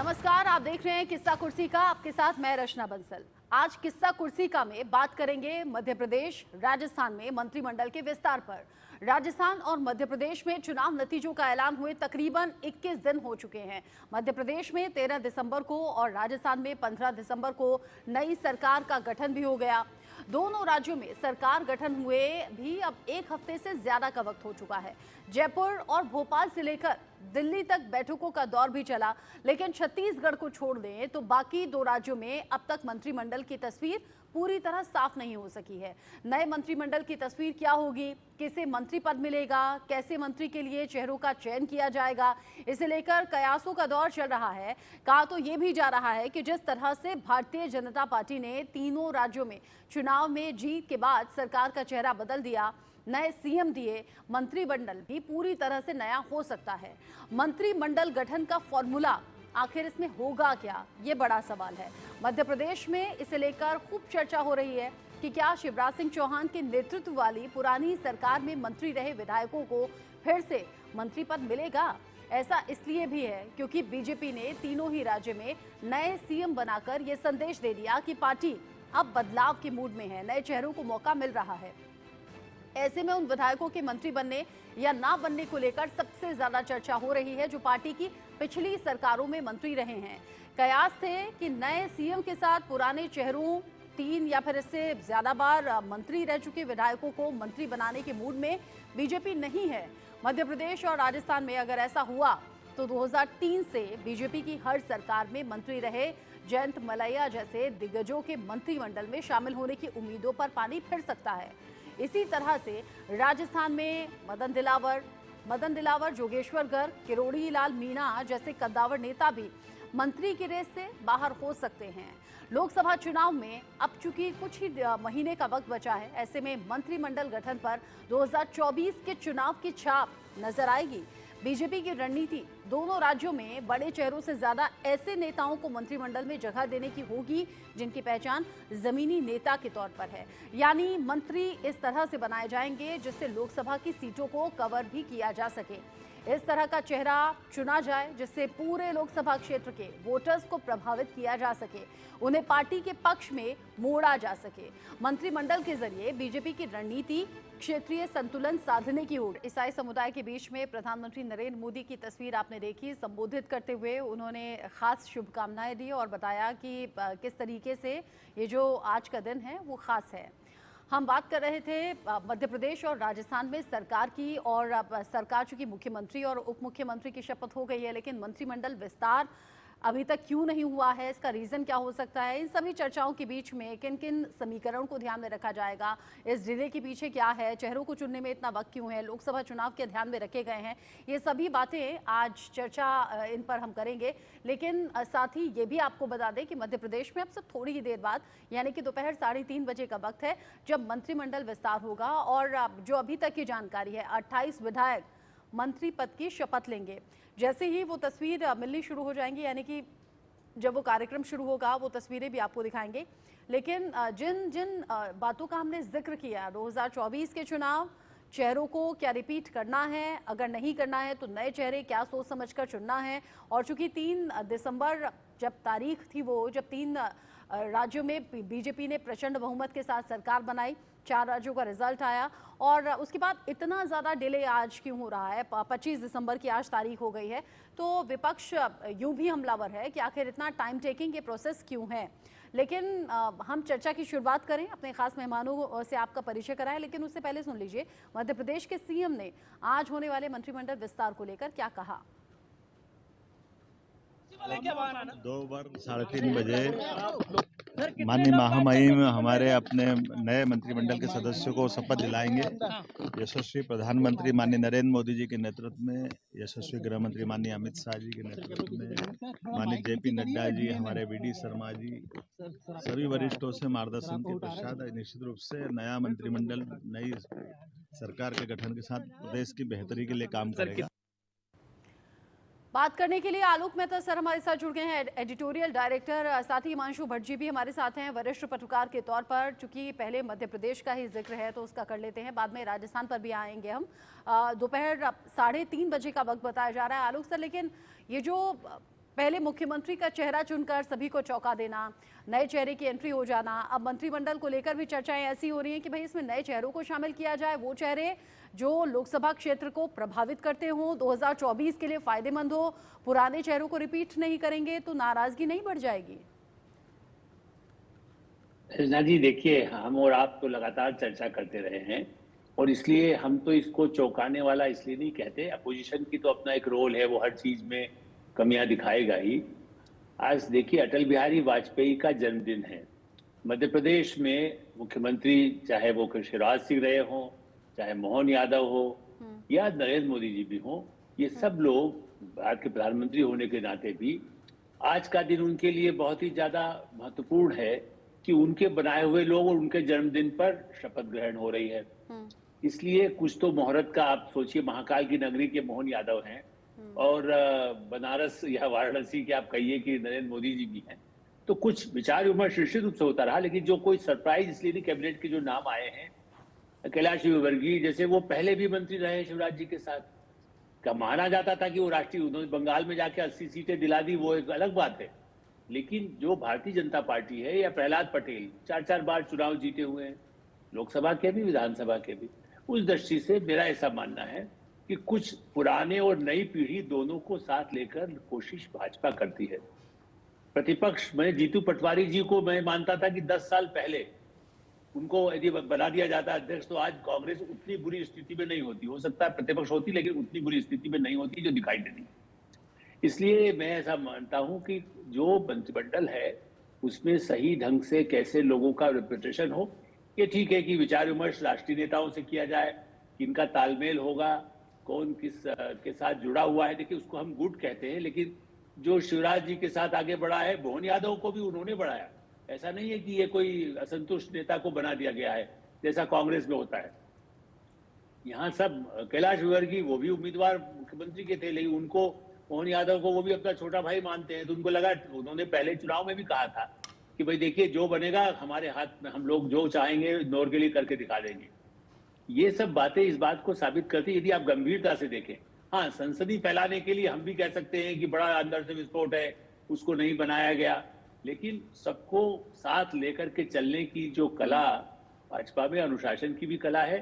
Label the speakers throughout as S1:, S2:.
S1: नमस्कार, आप देख रहे हैं किस्सा कुर्सी का। आपके साथ मैं रचना बंसल। आज किस्सा कुर्सी का में बात करेंगे मध्य प्रदेश, राजस्थान में मंत्रिमंडल के विस्तार पर। राजस्थान और मध्य प्रदेश में चुनाव नतीजों का ऐलान हुए तकरीबन 21 दिन हो चुके हैं। मध्य प्रदेश में 13 दिसंबर को और राजस्थान में 15 दिसंबर को नई सरकार का गठन भी हो गया। दोनों राज्यों में सरकार गठन हुए भी अब एक हफ्ते से ज्यादा का वक्त हो चुका है। जयपुर और भोपाल से लेकर दिल्ली तक बैठकों का दौर भी चला, लेकिन छत्तीसगढ़ को छोड़ दें तो बाकी दो राज्यों में अब तक मंत्रिमंडल की तस्वीर पूरी तरह साफ नहीं हो सकी है। नए मंत्रिमंडल की तस्वीर क्या होगी, किसे मंत्री पद मिलेगा, कैसे मंत्री के लिए चेहरों का चयन किया जाएगा, इसे लेकर कयासों का दौर चल रहा है। कहा तो ये भी जा रहा है कि जिस तरह से भारतीय जनता पार्टी ने तीनों राज्यों में चुनाव में जीत के बाद सरकार का चेहरा बदल दिया, नए सीएम दिए, मंत्रिमंडल भी पूरी तरह से नया हो सकता है। मंत्रिमंडल गठन का फॉर्मूला आखिर इसमें होगा क्या, ये बड़ा सवाल है। मध्य प्रदेश में इसे लेकर खूब चर्चा हो रही है कि क्या शिवराज सिंह चौहान के नेतृत्व वाली पुरानी सरकार में मंत्री रहे विधायकों को फिर से मंत्री पद मिलेगा। ऐसा इसलिए भी है क्योंकि बीजेपी ने तीनों ही राज्य में नए सीएम बनाकर ये संदेश दे दिया कि पार्टी अब बदलाव के मूड में है, नए चेहरों को मौका मिल रहा है। ऐसे में उन विधायकों के मंत्री बनने या ना बनने को लेकर सबसे ज्यादा चर्चा हो रही है जो पार्टी की पिछली सरकारों में मंत्री रहे हैं। कयास थे कि नए सीएम के साथ पुराने चेहरों, 3 या फिर इससे ज्यादा बार मंत्री रह चुके विधायकों को मंत्री बनाने के मूड में बीजेपी नहीं है। मध्य प्रदेश और राजस्थान में अगर ऐसा हुआ तो 2003 से बीजेपी की हर सरकार में मंत्री रहे जयंत मलैया जैसे दिग्गजों के मंत्रिमंडल में शामिल होने की उम्मीदों पर पानी फिर सकता है। इसी तरह से राजस्थान में मदन दिलावर, जोगेश्वर गर्ग, किरोड़ी लाल मीणा जैसे कद्दावर नेता भी मंत्री की रेस से बाहर हो सकते हैं। लोकसभा चुनाव में अब चूंकि कुछ ही महीने का वक्त बचा है, ऐसे में मंत्रिमंडल गठन पर 2024 के चुनाव की छाप नजर आएगी। बीजेपी की रणनीति दोनों राज्यों में बड़े चेहरों से ज्यादा ऐसे नेताओं को मंत्रिमंडल में जगह देने की होगी जिनकी पहचान जमीनी नेता के तौर पर है। यानी मंत्री इस तरह से बनाए जाएंगे जिससे लोकसभा की सीटों को कवर भी किया जा सके। इस तरह का चेहरा चुना जाए जिससे पूरे लोकसभा क्षेत्र के वोटर्स को प्रभावित किया जा सके, उन्हें पार्टी के पक्ष में मोड़ा जा सके। मंत्रिमंडल के जरिए बीजेपी की रणनीति क्षेत्रीय संतुलन साधने की ओर। ईसाई समुदाय के बीच में प्रधानमंत्री नरेंद्र मोदी की तस्वीर आपने देखी। संबोधित करते हुए उन्होंने खास शुभकामनाएं दी और बताया कि किस तरीके से ये जो आज का दिन है वो खास है। हम बात कर रहे थे मध्य प्रदेश और राजस्थान में सरकार की, और सरकार चूंकि मुख्यमंत्री और उप मुख्यमंत्री की शपथ हो गई है, लेकिन मंत्रिमंडल विस्तार अभी तक क्यों नहीं हुआ है, इसका रीजन क्या हो सकता है। इन सभी चर्चाओं के बीच में किन किन समीकरणों को ध्यान में रखा जाएगा, इस डिले के पीछे क्या है, चेहरों को चुनने में इतना वक्त क्यों है, लोकसभा चुनाव के ध्यान में रखे गए हैं, ये सभी बातें आज चर्चा इन पर हम करेंगे। लेकिन साथ ही ये भी आपको बता दें कि मध्य प्रदेश में अब सब थोड़ी ही देर बाद यानी कि दोपहर 3:30 बजे का वक्त है जब मंत्रिमंडल विस्तार होगा, और जो अभी तक की जानकारी है 28 विधायक मंत्री पद की शपथ लेंगे। जैसे ही वो तस्वीर मिलनी शुरू हो जाएंगी, यानी कि जब वो कार्यक्रम शुरू होगा वो तस्वीरें भी आपको दिखाएंगे। लेकिन जिन जिन बातों का हमने जिक्र किया, 2024 के चुनाव, चेहरों को क्या रिपीट करना है, अगर नहीं करना है तो नए चेहरे क्या सोच समझकर चुनना है। और चूंकि 3 दिसंबर जब तारीख थी, वो जब 3 राज्यों में बीजेपी ने प्रचंड बहुमत के साथ सरकार बनाई, 4 राज्यों का रिजल्ट आया, और उसके बाद इतना ज़्यादा डिले आज क्यों हो रहा है। 25 दिसंबर की आज तारीख हो गई है, तो विपक्ष यूं भी हमलावर है कि आखिर इतना टाइम टेकिंग ये प्रोसेस क्यों है। लेकिन हम चर्चा की शुरुआत करें, अपने खास मेहमानों से आपका परिचय कराएं, लेकिन उससे पहले सुन लीजिए मध्य प्रदेश के सीएम ने आज होने वाले मंत्रिमंडल विस्तार को लेकर क्या कहा।
S2: दोपहर 3:30 बजे माननीय महामहिम हमारे अपने नए मंत्रिमंडल के सदस्यों को शपथ दिलाएंगे। यशस्वी प्रधानमंत्री माननीय नरेंद्र मोदी जी के नेतृत्व में, यशस्वी गृह मंत्री माननीय अमित शाह जी के नेतृत्व में, माननीय जेपी नड्डा जी, हमारे वीडी शर्मा जी, सभी वरिष्ठों से मार्गदर्शन के पश्चात निश्चित रूप से नया मंत्रिमंडल नई सरकार के गठन के साथ प्रदेश की बेहतरी के लिए काम करेगा।
S1: बात करने के लिए आलोक मेहता सर हमारे साथ जुड़ गए हैं, एडिटोरियल डायरेक्टर। साथ ही हिमांशु भट्ट जी भी हमारे साथ हैं वरिष्ठ पत्रकार के तौर पर। चूंकि पहले मध्य प्रदेश का ही जिक्र है तो उसका कर लेते हैं, बाद में राजस्थान पर भी आएंगे हम। दोपहर 3:30 बजे का वक्त बताया जा रहा है आलोक सर, लेकिन ये जो पहले मुख्यमंत्री का चेहरा चुनकर सभी को चौंका देना, नए चेहरे की एंट्री हो जाना। अब मंत्रिमंडल को लेकर भी चर्चाएं ऐसी हो रही हैं कि भाई इसमें नए चेहरों को शामिल किया जाए, वो चेहरे जो लोकसभा क्षेत्र को प्रभावित करते हों, 2024 के लिए फायदेमंद हो। पुराने चेहरों को रिपीट नहीं करेंगे तो नाराजगी नहीं बढ़ जाएगी?
S3: रचना जी, देखिए, हम और आप तो लगातार चर्चा करते रहे हैं और इसलिए हम तो इसको चौंकाने वाला इसलिए नहीं कहते। अपोजिशन की तो अपना एक रोल है, वो हर चीज में कमियां दिखाएगा ही। आज देखिए, अटल बिहारी वाजपेयी का जन्मदिन है। मध्य प्रदेश में मुख्यमंत्री चाहे वो शिवराज सिंह रहे हों, चाहे मोहन यादव हो या नरेंद्र मोदी जी भी हों, ये सब लोग भारत के प्रधानमंत्री होने के नाते भी आज का दिन उनके लिए बहुत ही ज्यादा महत्वपूर्ण है कि उनके बनाए हुए लोग और उनके जन्मदिन पर शपथ ग्रहण हो रही है। इसलिए कुछ तो मुहूर्त का, आप सोचिए, महाकाल की नगरी के मोहन यादव हैं और बनारस या वाराणसी के आप कहिए कि नरेंद्र मोदी जी भी हैं, तो कुछ विचार विमर्श निश्चित रूप से होता रहा। लेकिन जो कोई सरप्राइज इसलिए नहीं, कैबिनेट के जो नाम आए हैं, कैलाश विजयवर्गीय जैसे, वो पहले भी मंत्री रहे हैं शिवराज जी के साथ, का माना जाता था कि वो राष्ट्रीय, उन्होंने बंगाल में जाके 80 सीटें दिला दी, वो एक अलग बात है। लेकिन जो भारतीय जनता पार्टी है या प्रहलाद पटेल 4-4 बार चुनाव जीते हुए हैं, लोकसभा के भी विधानसभा के भी, उस दृष्टि से मेरा ऐसा मानना है कि कुछ पुराने और नई पीढ़ी दोनों को साथ लेकर कोशिश भाजपा करती है। प्रतिपक्ष में जीतू पटवारी जी को मैं मानता था कि 10 साल पहले उनको यदि बना दिया जाता अध्यक्ष तो आज कांग्रेस उतनी बुरी स्थिति में नहीं होती। हो सकता है प्रतिपक्ष होती, लेकिन उतनी बुरी स्थिति में नहीं होती जो दिखाई देती। इसलिए मैं ऐसा मानता हूं कि जो मंत्रिमंडल है उसमें सही ढंग से कैसे लोगों का रिप्रेजेंटेशन हो, ये ठीक है कि विचार विमर्श राष्ट्रीय नेताओं से किया जाए, किनका तालमेल होगा, कौन किस के साथ जुड़ा हुआ है। देखिए, उसको हम गुट कहते हैं, लेकिन जो शिवराज जी के साथ आगे बढ़ा है, मोहन यादव को भी उन्होंने बढ़ाया। ऐसा नहीं है कि ये कोई असंतुष्ट नेता को बना दिया गया है जैसा कांग्रेस में होता है। यहाँ सब कैलाश विजयवर्गीय, वो भी उम्मीदवार मुख्यमंत्री के थे, लेकिन उनको, मोहन यादव को वो भी अपना छोटा भाई मानते हैं, तो उनको लगा, उन्होंने पहले चुनाव में भी कहा था कि भाई देखिए, जो बनेगा हमारे हाथ में, हम लोग जो चाहेंगे इंदौर के लिए करके दिखा देंगे। ये सब बातें इस बात को साबित करती, यदि आप गंभीरता से देखें। हाँ, संसदीय फैलाने के लिए हम भी कह सकते हैं कि बड़ा अंदर से विस्फोट है, उसको नहीं बनाया गया, लेकिन सबको साथ लेकर के चलने की जो कला भाजपा में, अनुशासन की भी कला है।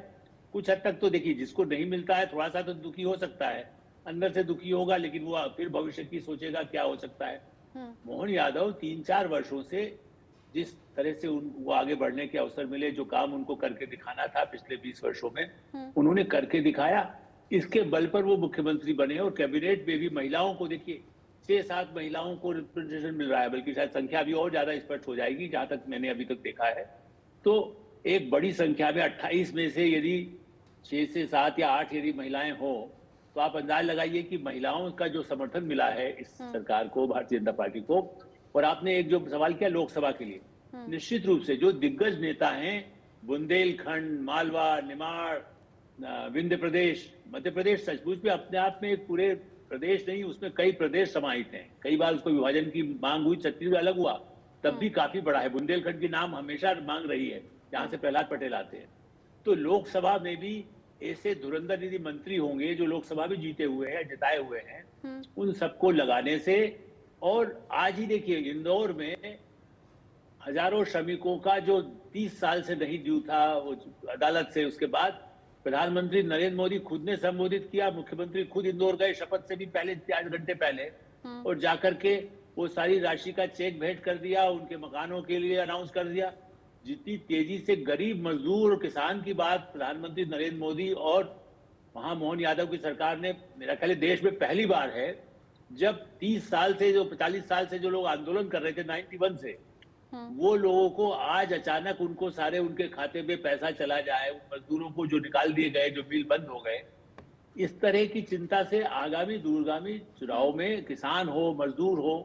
S3: कुछ हद तक तो देखिए, जिसको नहीं मिलता है थोड़ा सा तो दुखी हो सकता है, अंदर से दुखी होगा, लेकिन वो फिर भविष्य की सोचेगा क्या हो सकता है। मोहन यादव 3-4 वर्षों से जिस तरह से उनको आगे बढ़ने के अवसर मिले, जो काम उनको करके दिखाना था पिछले 20 वर्षों में, उन्होंने करके दिखाया। इसके बल पर वो मुख्यमंत्री बने और कैबिनेट में भी महिलाओं को, देखिए 6-7 महिलाओं को रिप्रेजेंटेशन मिल रहा है, बल्कि शायद संख्या भी और ज्यादा स्पष्ट हो जाएगी जहां तक मैंने अभी तक देखा है। तो एक बड़ी संख्या में 28 में से यदि 6 से 7 या 8 यदि महिलाएं हो, तो आप अंदाज लगाइए कि महिलाओं का जो समर्थन मिला है इस सरकार को, भारतीय जनता पार्टी को। और आपने एक जो सवाल किया लोकसभा के लिए, निश्चित रूप से जो दिग्गज नेता हैं, बुंदेलखंड, मालवा, निमाड़, विंध्य प्रदेश, मध्य प्रदेश सचमुच में अपने आप में एक पूरे प्रदेश नहीं, उसमें कई प्रदेश समाहित हैं। कई बार उसको विभाजन की मांग हुई, छत्तीसगढ़ अलग हुआ, तब भी काफी बड़ा है। बुंदेलखंड की नाम हमेशा मांग रही है, जहां से प्रहलाद पटेल आते हैं। तो लोकसभा में भी ऐसे धुरंधर यदि मंत्री होंगे जो लोकसभा भी जीते हुए हैं, जिताए हुए हैं, उन सबको लगाने से। और आज ही देखिए, इंदौर में हजारों श्रमिकों का जो 30 साल से नहीं ड्यू था वो अदालत से, उसके बाद प्रधानमंत्री नरेंद्र मोदी खुद ने संबोधित किया, मुख्यमंत्री खुद इंदौर गए शपथ से भी पहले, 4 घंटे पहले, और जाकर के वो सारी राशि का चेक भेंट कर दिया, उनके मकानों के लिए अनाउंस कर दिया। जितनी तेजी से गरीब मजदूर और किसान की बात प्रधानमंत्री नरेंद्र मोदी और वहां मोहन यादव की सरकार ने, मेरा ख्याल देश में पहली बार है जब 30 साल से, जो 45 साल से जो लोग आंदोलन कर रहे थे 91 से, वो लोगों को आज अचानक उनको सारे उनके खाते में पैसा चला जाए, मजदूरों को जो निकाल दिए गए, जो मिल बंद हो गए, इस तरह की चिंता से आगामी दूरगामी चुनाव में किसान हो, मजदूर हो,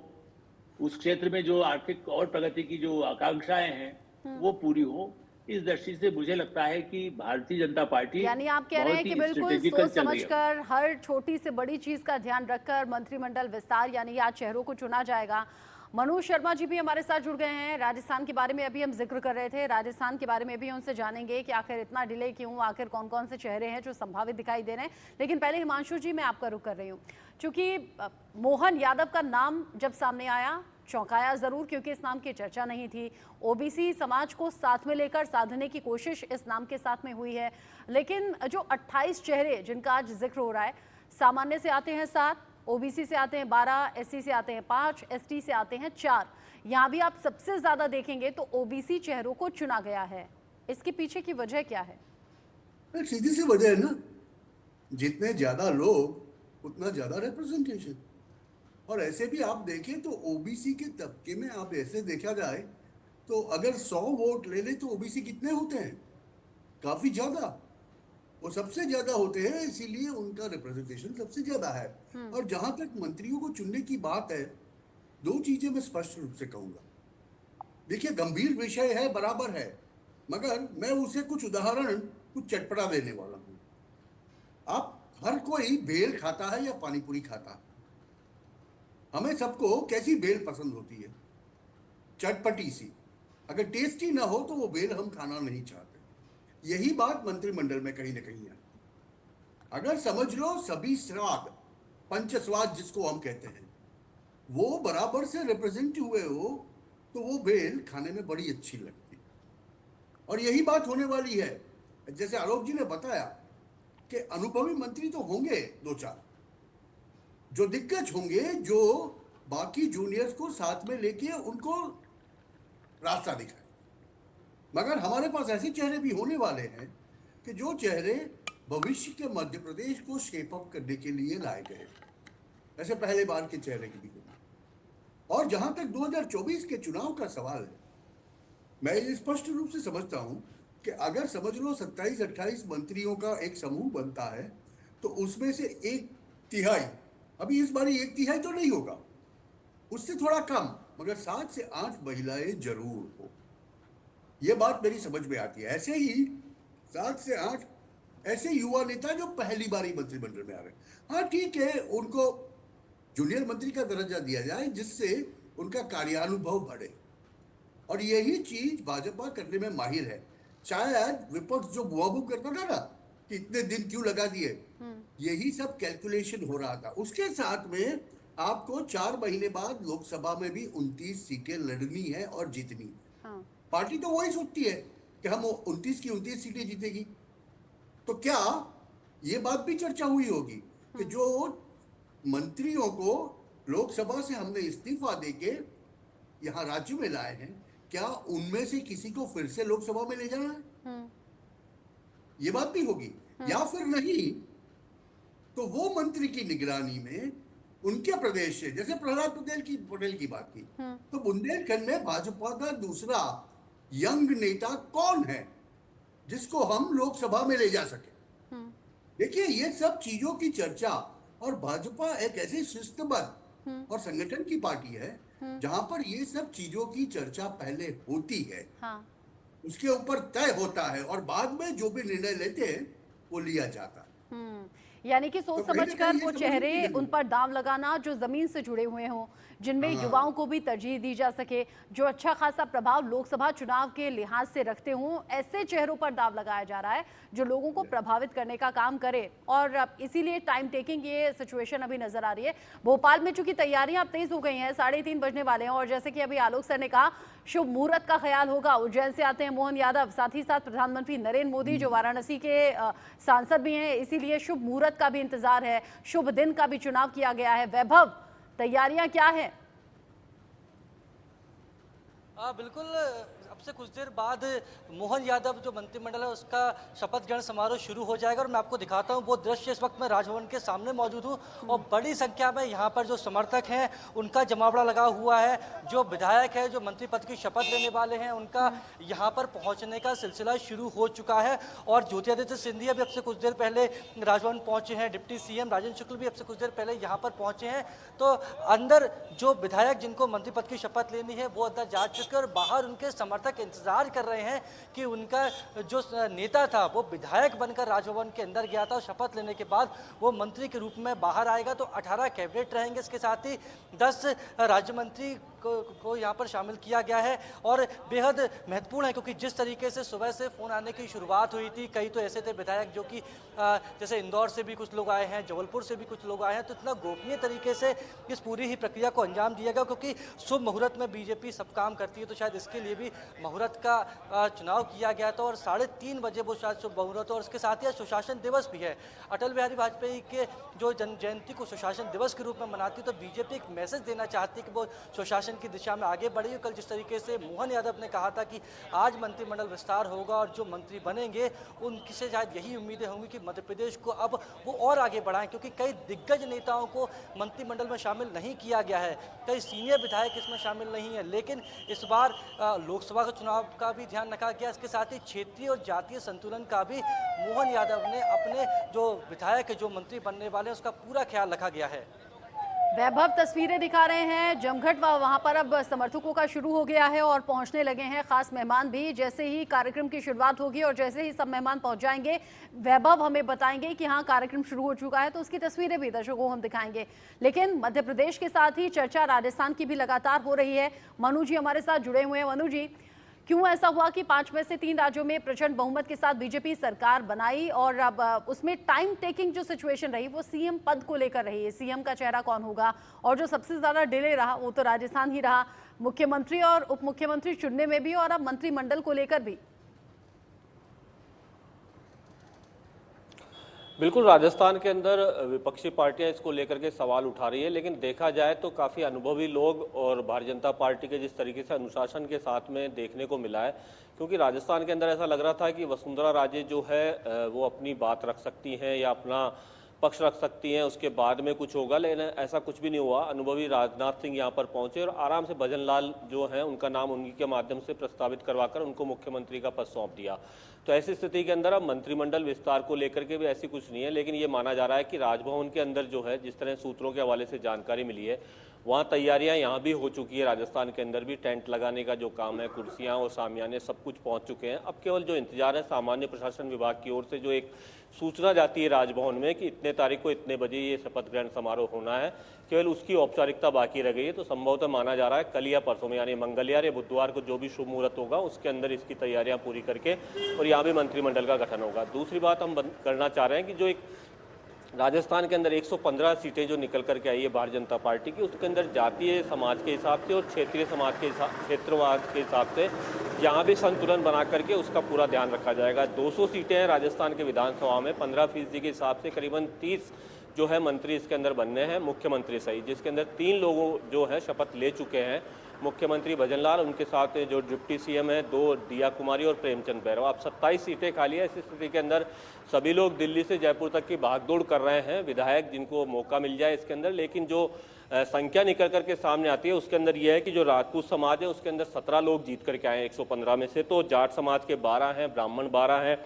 S3: उस क्षेत्र में जो आर्थिक और प्रगति की जो आकांक्षाएं हैं वो पूरी हो। इस दृष्टि से मुझे लगता है कि भारतीय जनता पार्टी,
S1: यानी आप कह रहे हैं कि बिल्कुल सोच समझकर, हर छोटी से बड़ी चीज का ध्यान रखकर मंत्रिमंडल विस्तार, यानी आज चेहरों को चुना जाएगा। मनोज शर्मा जी भी हमारे साथ जुड़ गए हैं। राजस्थान के बारे में अभी हम जिक्र कर रहे थे, राजस्थान के बारे में भी उनसे जानेंगे कि आखिर इतना डिले क्यों, आखिर कौन कौन से चेहरे हैं जो संभावित दिखाई दे रहे हैं। लेकिन पहले हिमांशु जी, मैं आपका रुख कर रही हूँ, क्योंकि मोहन यादव का नाम जब सामने आया चौंकाया जरूर, क्योंकि इस नाम की चर्चा नहीं थी। ओबीसी समाज को साथ में लेकर साधने की कोशिश इस नाम के साथ में हुई है। लेकिन जो 28 चेहरे जिनका आज जिक्र हो रहा है, सामान्य से आते हैं 7, ओबीसी से आते हैं 12, एससी से आते हैं 5, एसटी से आते हैं 4। यहाँ भी आप सबसे ज्यादा देखेंगे तो ओबीसी चेहरों को चुना गया है। इसके पीछे की वजह क्या है?
S4: एक सीधी सी वजह है ना, जितने ज्यादा लोग उतना ज्यादा रिप्रेजेंटेशन। और ऐसे भी आप देखें तो ओबीसी के तबके में आप ऐसे देखा जाए तो अगर 100 वोट ले ले तो ओबीसी कितने होते हैं? काफी ज्यादा, वो सबसे ज्यादा होते हैं, इसीलिए उनका रिप्रेजेंटेशन सबसे ज्यादा है। और जहां तक मंत्रियों को चुनने की बात है, 2 चीजें मैं स्पष्ट रूप से कहूंगा। देखिए, गंभीर विषय है, बराबर है, मगर मैं उसे कुछ उदाहरण, कुछ चटपटा देने वाला हूं। आप हर कोई भेल खाता है या पानीपुरी खाता है? हमें सबको कैसी भेल पसंद होती है? चटपटी सी। अगर टेस्टी ना हो तो वो भेल हम खाना नहीं चाहते। यही बात मंत्रिमंडल में कहीं ना कहीं है। अगर समझ लो सभी स्वाद, पंच स्वाद जिसको हम कहते हैं, वो बराबर से रिप्रेजेंट हुए हो तो वो भेल खाने में बड़ी अच्छी लगती। और यही बात होने वाली है। जैसे आलोक जी ने बताया कि अनुभवी मंत्री तो होंगे 2-4, जो दिग्गज होंगे, जो बाकी जूनियर्स को साथ में लेके उनको रास्ता दिखाए। मगर हमारे पास ऐसे चेहरे भी होने वाले हैं कि जो चेहरे भविष्य के मध्य प्रदेश को शेप अप करने के लिए लाए गए, ऐसे पहले बार के चेहरे की भी होंगे। और जहां तक 2024 के चुनाव का सवाल है, मैं ये स्पष्ट रूप से समझता हूं कि अगर समझ लो 27-28 मंत्रियों का एक समूह बनता है तो उसमें से 1/3, अभी इस बार 1/3 तो नहीं होगा, उससे थोड़ा कम, मगर 7 से 8 महिलाएं जरूर हो। ये बात मेरी समझ में आती है। ऐसे ही 7 से 8 ऐसे युवा नेता जो पहली बार ही मंत्रिमंडल में आ रहे हैं। हाँ ठीक है, उनको जूनियर मंत्री का दर्जा दिया जाए जिससे उनका कार्यानुभव बढ़े। और यही चीज भाजपा करने में माहिर है। शायद विपक्ष जो बुआबू करता था ना कि इतने दिन क्यों लगा दिए, यही सब कैलकुलेशन हो रहा था। उसके साथ में आपको 4 महीने बाद लोकसभा में भी 29 सीटें लड़नी है और जीतनी है।
S1: हाँ।
S4: पार्टी तो वही सोचती है कि हम 29 की 29 सीटें जीतेगी। तो क्या ये बात भी चर्चा हुई होगी कि जो मंत्रियों को लोकसभा से हमने इस्तीफा देके यहाँ राज्य में लाए हैं, क्या उनमें से किसी को फिर से लोकसभा में ले जाना है? ये बात भी होगी। या फिर नहीं तो वो मंत्री की निगरानी में उनके प्रदेश से, जैसे प्रहलाद पटेल की बात की, तो बुंदेलखंड में भाजपा का दूसरा यंग नेता कौन है जिसको हम लोकसभा में ले जा सके? देखिए, ये सब चीजों की चर्चा, और भाजपा एक ऐसी शिस्तबद्ध और संगठन की पार्टी है जहां पर ये सब चीजों की चर्चा पहले होती है। हाँ। उसके ऊपर तय होता है और बाद में जो भी निर्णय लेते हैं वो लिया जाता है।
S1: यानी कि सोच समझकर वो चेहरे, उन पर दांव लगाना जो जमीन से जुड़े हुए हों, जिनमें युवाओं को भी तरजीह दी जा सके, जो अच्छा खासा प्रभाव लोकसभा चुनाव के लिहाज से रखते हों, ऐसे चेहरों पर दांव लगाया जा रहा है जो लोगों को प्रभावित करने का काम करे। और इसीलिए टाइम टेकिंग ये सिचुएशन अभी नजर आ रही है। भोपाल में चूंकि तैयारियां अब तेज हो गई हैं, 3:30 बजने वाले हैं, और जैसे कि अभी आलोक सर ने कहा, शुभ मुहूर्त का ख्याल होगा। उज्जैन से आते हैं मोहन यादव, साथ ही साथ प्रधानमंत्री नरेंद्र मोदी जो वाराणसी के सांसद भी हैं, इसीलिए शुभ मुहूर्त का भी इंतजार है, शुभ दिन का भी चुनाव किया गया है। वैभव, तैयारियां क्या है?
S5: बिल्कुल, अब से कुछ देर बाद मोहन यादव जो मंत्रिमंडल है उसका शपथ ग्रहण समारोह शुरू हो जाएगा। और मैं आपको दिखाता हूं वो दृश्य। इस वक्त मैं राजभवन के सामने मौजूद हूं और बड़ी संख्या में यहां पर जो समर्थक हैं उनका जमावड़ा लगा हुआ है। जो विधायक है, जो मंत्री पद की शपथ लेने वाले हैं, उनका यहां पर पहुंचने का सिलसिला शुरू हो चुका है। और ज्योतिरादित्य सिंधिया भी अब से कुछ देर पहले राजभवन पहुंचे हैं। डिप्टी सीएम राजेंद्र शुक्ल भी अब से कुछ देर पहले यहाँ पर पहुंचे हैं। तो अंदर जो विधायक जिनको मंत्री पद की शपथ लेनी है वो अंदर जा चुके के और बाहर उनके समर्थक इंतजार कर रहे हैं कि उनका जो नेता था वो विधायक बनकर राजभवन के अंदर गया था और शपथ लेने के बाद वो मंत्री के रूप में बाहर आएगा। तो 18 कैबिनेट रहेंगे, इसके साथ ही 10 राज्य मंत्री को यहाँ पर शामिल किया गया है। और बेहद महत्वपूर्ण है क्योंकि जिस तरीके से सुबह से फ़ोन आने की शुरुआत हुई थी, कई तो ऐसे थे विधायक जो कि जैसे इंदौर से भी कुछ लोग आए हैं, जबलपुर से भी कुछ लोग आए हैं, तो इतना गोपनीय तरीके से इस पूरी ही प्रक्रिया को अंजाम दिया गया क्योंकि शुभ मुहूर्त में बीजेपी सब काम करती है, तो शायद इसके लिए भी मुहूर्त का चुनाव किया गया था। और 3:30 बजे वो शायद शुभ मुहूर्त, और इसके साथ ही आज सुशासन दिवस भी है। अटल बिहारी वाजपेयी के जो जन्म जयंती को सुशासन दिवस के रूप में मनाती है, तो बीजेपी एक मैसेज देना चाहती है कि वो सुशासन की दिशा में आगे बढ़ी। कल जिस तरीके से मोहन यादव ने कहा था कि आज मंत्रिमंडल विस्तार होगा और जो मंत्री बनेंगे उनकी से शायद यही उम्मीदें होंगी कि मध्य प्रदेश को अब वो और आगे बढ़ाएं, क्योंकि कई दिग्गज नेताओं को मंत्रिमंडल में शामिल नहीं किया गया है, कई सीनियर विधायक इसमें शामिल नहीं है। लेकिन इस बार लोकसभा का चुनाव का भी ध्यान रखा गया, इसके साथ ही क्षेत्रीय और जातीय संतुलन का भी मोहन यादव ने अपने जो विधायक जो मंत्री बनने वाले हैं उसका पूरा ख्याल रखा गया है।
S1: वैभव तस्वीरें दिखा रहे हैं, जमघट वहां पर अब समर्थकों का शुरू हो गया है और पहुंचने लगे हैं खास मेहमान भी। जैसे ही कार्यक्रम की शुरुआत होगी और जैसे ही सब मेहमान पहुंच जाएंगे, वैभव हमें बताएंगे कि हाँ कार्यक्रम शुरू हो चुका है, तो उसकी तस्वीरें भी दर्शकों को हम दिखाएंगे। लेकिन मध्य प्रदेश के साथ ही चर्चा राजस्थान की भी लगातार हो रही है। मनु जी हमारे साथ जुड़े हुए हैं। मनु जी, क्यों ऐसा हुआ कि 5 में से 3 राज्यों में प्रचंड बहुमत के साथ बीजेपी सरकार बनाई और अब उसमें टाइम टेकिंग जो सिचुएशन रही वो सीएम पद को लेकर रही है, सीएम का चेहरा कौन होगा, और जो सबसे ज्यादा डिले रहा वो तो राजस्थान ही रहा, मुख्यमंत्री और उप मुख्यमंत्री चुनने में भी और अब मंत्रिमंडल को लेकर भी।
S6: बिल्कुल, राजस्थान के अंदर विपक्षी पार्टियां इसको लेकर के सवाल उठा रही है, लेकिन देखा जाए तो काफ़ी अनुभवी लोग और भारतीय जनता पार्टी के जिस तरीके से अनुशासन के साथ में देखने को मिला है, क्योंकि राजस्थान के अंदर ऐसा लग रहा था कि वसुंधरा राजे जो है वो अपनी बात रख सकती हैं या अपना पक्ष रख सकती हैं, उसके बाद में कुछ होगा, लेकिन ऐसा कुछ भी नहीं हुआ। अनुभवी राजनाथ सिंह यहाँ पर पहुंचे और आराम से भजन लाल जो हैं उनका नाम उन्हीं के माध्यम से प्रस्तावित करवाकर उनको मुख्यमंत्री का पद सौंप दिया। तो ऐसी स्थिति के अंदर अब मंत्रिमंडल विस्तार को लेकर के भी ऐसी कुछ नहीं है, लेकिन ये माना जा रहा है कि राजभवन के अंदर जो है जिस तरह सूत्रों के हवाले से जानकारी मिली है वहाँ तैयारियां यहाँ भी हो चुकी है। राजस्थान के अंदर भी टेंट लगाने का जो काम है, कुर्सियाँ और सामियाने सब कुछ पहुँच चुके हैं। अब केवल जो इंतजार है सामान्य प्रशासन विभाग की ओर से जो एक सूचना जाती है राजभवन में कि इतने तारीख को इतने बजे ये शपथ ग्रहण समारोह होना है, केवल उसकी औपचारिकता बाकी रह गई है। तो संभवतः माना जा रहा है कल या परसों में यानी मंगलवार या बुधवार को जो भी शुभ मुहूर्त होगा उसके अंदर इसकी तैयारियां पूरी करके और यहाँ भी मंत्रिमंडल का गठन होगा। दूसरी बात हम करना चाह रहे हैं कि जो एक राजस्थान के अंदर 115 सीटें जो निकल करके आई है भारतीय जनता पार्टी की, उसके अंदर जातीय समाज के हिसाब से और क्षेत्रीय समाज के क्षेत्रवाद के हिसाब से यहाँ भी संतुलन बना करके उसका पूरा ध्यान रखा जाएगा। 200 सीटें हैं राजस्थान के विधानसभा में, 15% के हिसाब से करीबन 30 जो है मंत्री इसके अंदर बनने हैं, मुख्यमंत्री सहित, जिसके अंदर 3 लोगों जो है शपथ ले चुके हैं। मुख्यमंत्री भजन लाल, उनके साथ जो डिप्टी सीएम है 2 दिया कुमारी और प्रेमचंद भैरव। अब 27 सीटें खाली है। इस स्थिति के अंदर सभी लोग दिल्ली से जयपुर तक की भागदौड़ कर रहे हैं, विधायक जिनको मौका मिल जाए इसके अंदर। लेकिन जो संख्या निकल करके सामने आती है उसके अंदर यह है कि जो राजपूत समाज है उसके अंदर 17 लोग जीत करके आए हैं 115 में से, तो जाट समाज के 12 हैं, ब्राह्मण 12 हैं,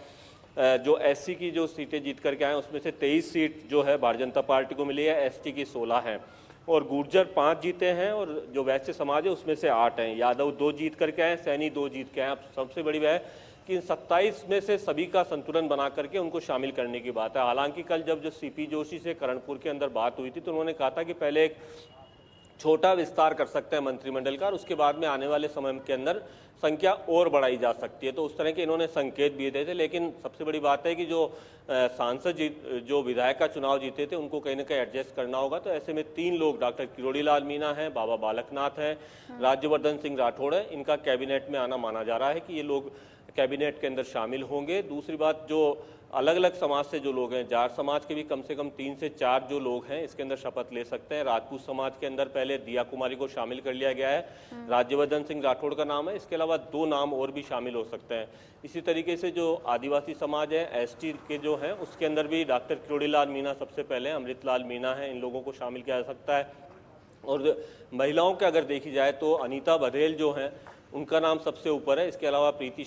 S6: जो एससी की जो सीटें जीत करके आए उसमें से 23 सीट जो है भारतीय जनता पार्टी को मिली है, एसटी की 16 हैं और गुर्जर 5 जीते हैं और जो वैश्य समाज है उसमें से 8 हैं। यादव 2 जीत करके आए, सैनी 2 जीत के आए। अब सबसे बड़ी बात है कि इन 27 में से सभी का संतुलन बना करके उनको शामिल करने की बात है। हालांकि कल जब जो सीपी जोशी से करणपुर के अंदर बात हुई थी तो उन्होंने कहा था कि पहले एक छोटा विस्तार कर सकते हैं मंत्रिमंडल का और उसके बाद में आने वाले समय के अंदर संख्या और बढ़ाई जा सकती है, तो उस तरह के इन्होंने संकेत दिए थे। लेकिन सबसे बड़ी बात है कि जो सांसद जो विधायक का चुनाव जीते थे उनको कहीं ना कहीं एडजस्ट करना होगा। तो ऐसे में 3 लोग, डॉक्टर किरोड़ी लाल मीणा हैं, बाबा बालकनाथ हैं, राज्यवर्धन सिंह राठौड़ है, इनका कैबिनेट में आना माना जा रहा है कि ये लोग कैबिनेट के अंदर शामिल होंगे। दूसरी बात, जो अलग अलग समाज से जो लोग हैं, जाट समाज के भी कम से कम 3 से 4 जो लोग हैं इसके अंदर शपथ ले सकते हैं। राजपूत समाज के अंदर पहले दिया कुमारी को शामिल कर लिया गया है, राज्यवर्धन सिंह राठौड़ का नाम है, इसके अलावा 2 नाम और भी शामिल हो सकते हैं। इसी तरीके से जो आदिवासी समाज है, एसटी के जो हैं, उसके अंदर भी डॉक्टर किरोड़ी लाल मीणा सबसे पहले, अमृतलाल मीणा है, इन लोगों को शामिल किया जा सकता है। और महिलाओं के अगर देखी जाए तो अनीता बघेल जो हैं उनका नाम सबसे ऊपर है। इसके अलावा प्रीति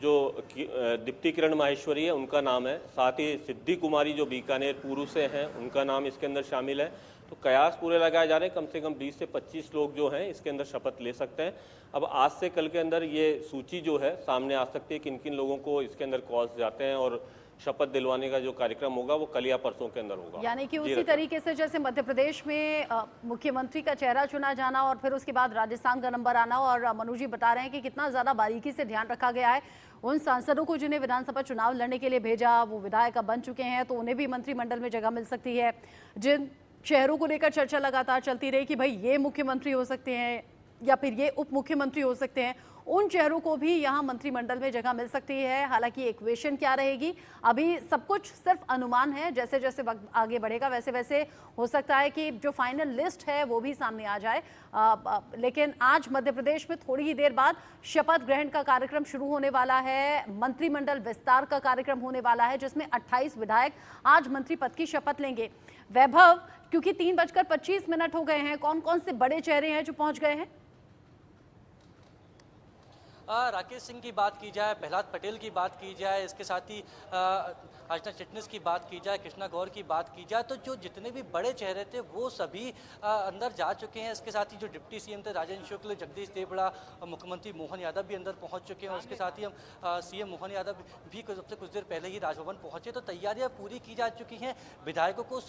S6: जो दीप्ति किरण माहेश्वरी है उनका नाम है, साथ ही सिद्धि कुमारी जो बीकानेर पूरू से हैं उनका नाम इसके अंदर शामिल है। तो कयास पूरे लगाए जा रहे हैं, कम से कम 20 से 25 लोग जो हैं इसके अंदर शपथ ले सकते हैं। अब आज से कल के अंदर ये सूची जो है सामने आ सकती है, किन किन लोगों को इसके अंदर कॉल्स जाते हैं, और शपथ दिलवाने का जो कार्यक्रम होगा वो कल या परसों के अंदर होगा।
S1: यानी कि
S6: जी
S1: उसी
S6: रचना।
S1: तरीके से जैसे मध्य प्रदेश में मुख्यमंत्री का चेहरा चुना जाना और फिर उसके बाद राजस्थान का नंबर आना, और मनु जी बता रहे हैं कि कितना ज्यादा बारीकी से ध्यान रखा गया है उन सांसदों को जिन्हें विधानसभा चुनाव लड़ने के लिए भेजा, वो विधायक अब बन चुके हैं तो उन्हें भी मंत्रिमंडल में जगह मिल सकती है। जिन शहरों को लेकर चर्चा लगातार चलती रही कि भाई ये मुख्यमंत्री हो सकते हैं या फिर ये उप मुख्यमंत्री हो सकते हैं, उन चेहरों को भी यहाँ मंत्रिमंडल में जगह मिल सकती है। हालांकि इक्वेशन क्या रहेगी अभी सब कुछ सिर्फ अनुमान है, जैसे जैसे वक्त आगे बढ़ेगा वैसे वैसे हो सकता है कि जो फाइनल लिस्ट है वो भी सामने आ जाए। लेकिन आज मध्य प्रदेश में थोड़ी ही देर बाद शपथ ग्रहण का कार्यक्रम शुरू होने वाला है, मंत्रिमंडल विस्तार का कार्यक्रम होने वाला है जिसमें 28 विधायक आज मंत्री पद की शपथ लेंगे। वैभव, क्योंकि 3:25 हो गए हैं, कौन कौन से बड़े चेहरे हैं जो पहुंच गए हैं?
S5: राकेश सिंह की बात की जाए, प्रहलाद पटेल की बात की जाए, इसके साथ ही अर्चना चिटनिस की बात की जाए, कृष्णा गौर की बात की जाए, तो जो जितने भी बड़े चेहरे थे वो सभी अंदर जा चुके हैं। इसके साथ ही जो डिप्टी सीएम थे राजेंद्र शुक्ल, जगदीश देवड़ा, मुख्यमंत्री मोहन यादव भी अंदर पहुंच चुके हैं, और इसके साथ ही हम सीएम मोहन यादव भी सबसे कुछ देर पहले ही राजभवन पहुंचे। तो तैयारियां पूरी की जा चुकी हैं। विधायकों को